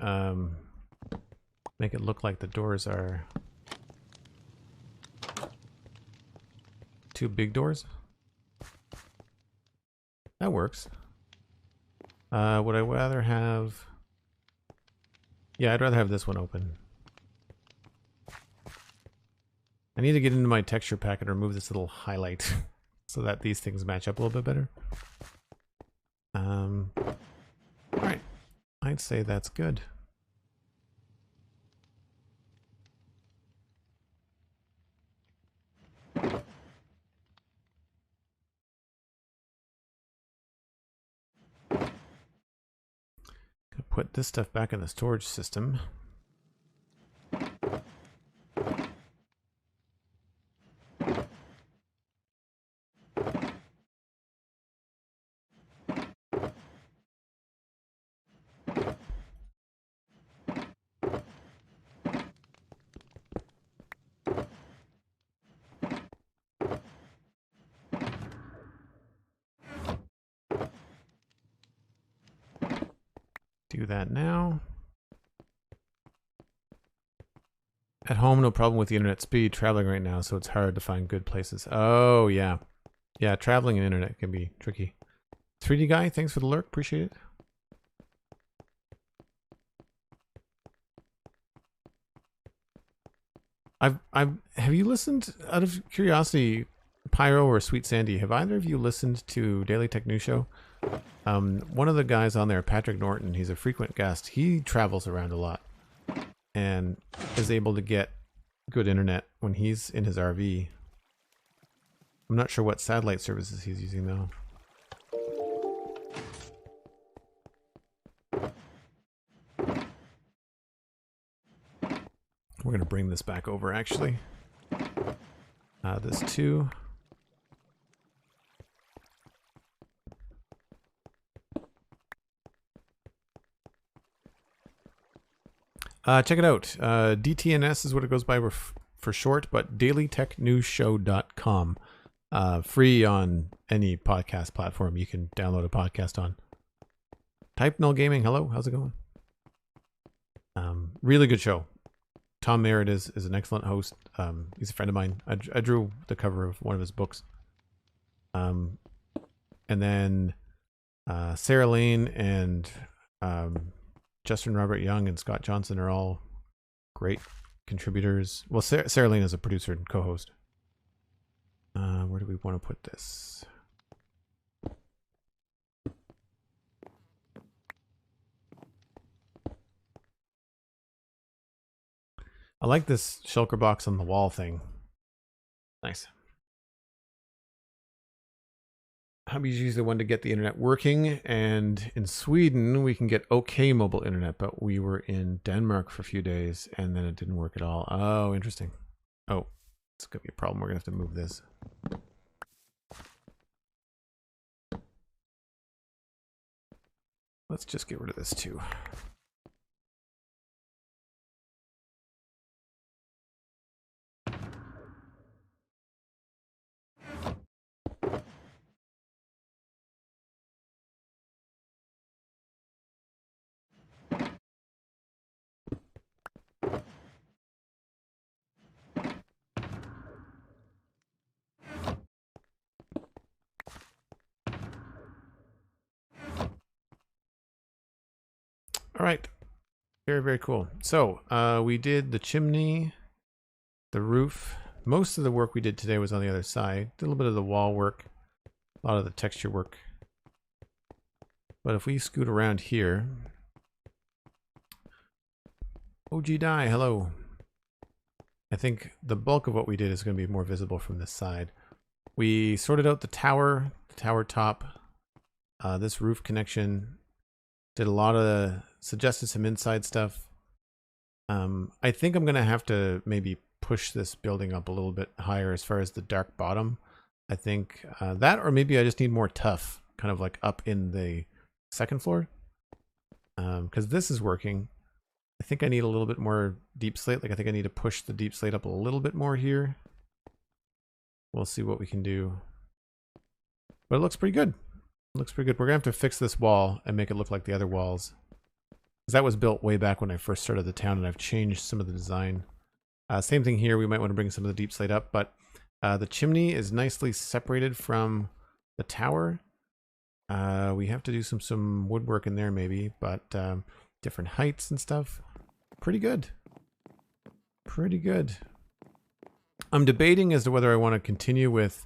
make it look like the doors are two big doors. That works. Would I rather have... Yeah, I'd rather have this one open. I need to get into my texture pack and remove this little highlight so that these things match up a little bit better. Alright. I'd say that's good. Put this stuff back in the storage system. Do that now. At home, no problem with the internet speed. Traveling right now, so it's hard to find good places. Oh, yeah. Yeah, traveling and internet can be tricky. 3D guy, thanks for the lurk. Appreciate it. Have you listened, out of curiosity, Pyro or Sweet Sandy, have either of you listened to Daily Tech News Show? One of the guys on there, Patrick Norton, he's a frequent guest. He travels around a lot and is able to get good internet when he's in his RV. I'm not sure what satellite services he's using though. We're gonna bring this back over actually. This too. Check it out. DTNS is what it goes by for short, but dailytechnewsshow.com. Free on any podcast platform you can download a podcast on. Type Null Gaming, hello, how's it going? Really good show. Tom Merritt is an excellent host. He's a friend of mine. I drew the cover of one of his books. And then Sarah Lane and Justin Robert Young and Scott Johnson are all great contributors. Well, Sarah Lane is a producer and co-host. Where do we want to put this? I like this shulker box on the wall thing. Nice. Hubby's usually the one to get the internet working, and in Sweden we can get okay mobile internet, but we were in Denmark for a few days and then it didn't work at all. Oh, interesting. Oh, it's gonna be a problem. We're gonna have to move this. Let's just get rid of this too. All right, very, very cool. So we did the chimney, the roof. Most of the work we did today was on the other side. Did a little bit of the wall work, a lot of the texture work. But if we scoot around here, OG Die, hello. I think the bulk of what we did is going to be more visible from this side. We sorted out the tower top, this roof connection. Did a lot of, suggested some inside stuff. I think I'm going to have to maybe push this building up a little bit higher as far as the dark bottom. I think that, or maybe I just need more tough, kind of like up in the second floor. Because this is working. I think I need a little bit more deep slate. Like I think I need to push the deep slate up a little bit more here. We'll see what we can do. But it looks pretty good. It looks pretty good. We're going to have to fix this wall and make it look like the other walls. Because that was built way back when I first started the town, and I've changed some of the design. Same thing here. We might want to bring some of the deep slate up, but the chimney is nicely separated from the tower. We have to do some woodwork in there maybe, but different heights and stuff. Pretty good. Pretty good. I'm debating as to whether I want to continue with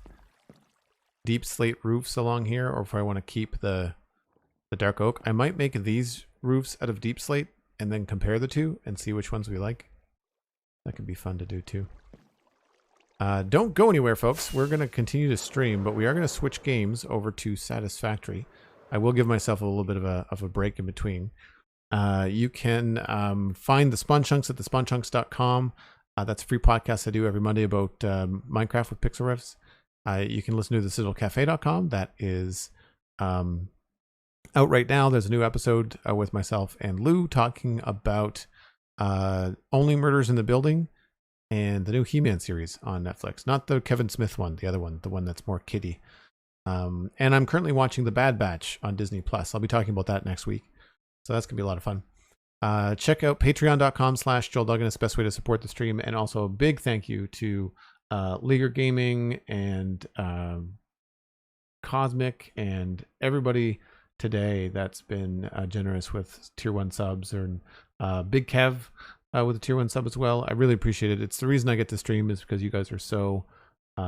deep slate roofs along here, or if I want to keep the dark oak. I might make these roofs out of deep slate and then compare the two and see which ones we like. That could be fun to do too. Don't go anywhere, folks. We're going to continue to stream, but we are going to switch games over to Satisfactory. I will give myself a little bit of a break in between. You can find the Spawn Chunks at thespawnchunks.com. That's a free podcast I do every Monday about Minecraft with pixel riffs. You can listen to the CitadelCafe.com. That is out right now. There's a new episode with myself and Lou talking about Only Murders in the Building and the new He-Man series on Netflix. Not the Kevin Smith one, the other one, the one that's more kiddie. And I'm currently watching The Bad Batch on Disney+. I'll be talking about that next week. So that's going to be a lot of fun. Check out patreon.com/Joel Duggan. It's the best way to support the stream. And also a big thank you to Leaguer Gaming and Cosmic and everybody today that's been generous with tier 1 subs, and Big Kev with a tier 1 sub as well. I really appreciate it. It's the reason I get to stream is because you guys are so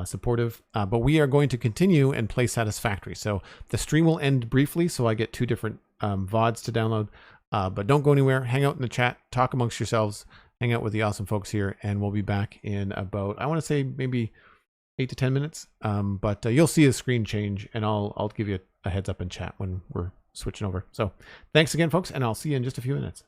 supportive. But we are going to continue and play Satisfactory. So the stream will end briefly, so I get 2 different VODs to download. But don't go anywhere. Hang out in the chat. Talk amongst yourselves. Hang out with the awesome folks here. And we'll be back in about, I want to say maybe 8 to 10 minutes. But you'll see a screen change, and I'll give you a heads up in chat when we're switching over. So thanks again, folks, and I'll see you in just a few minutes.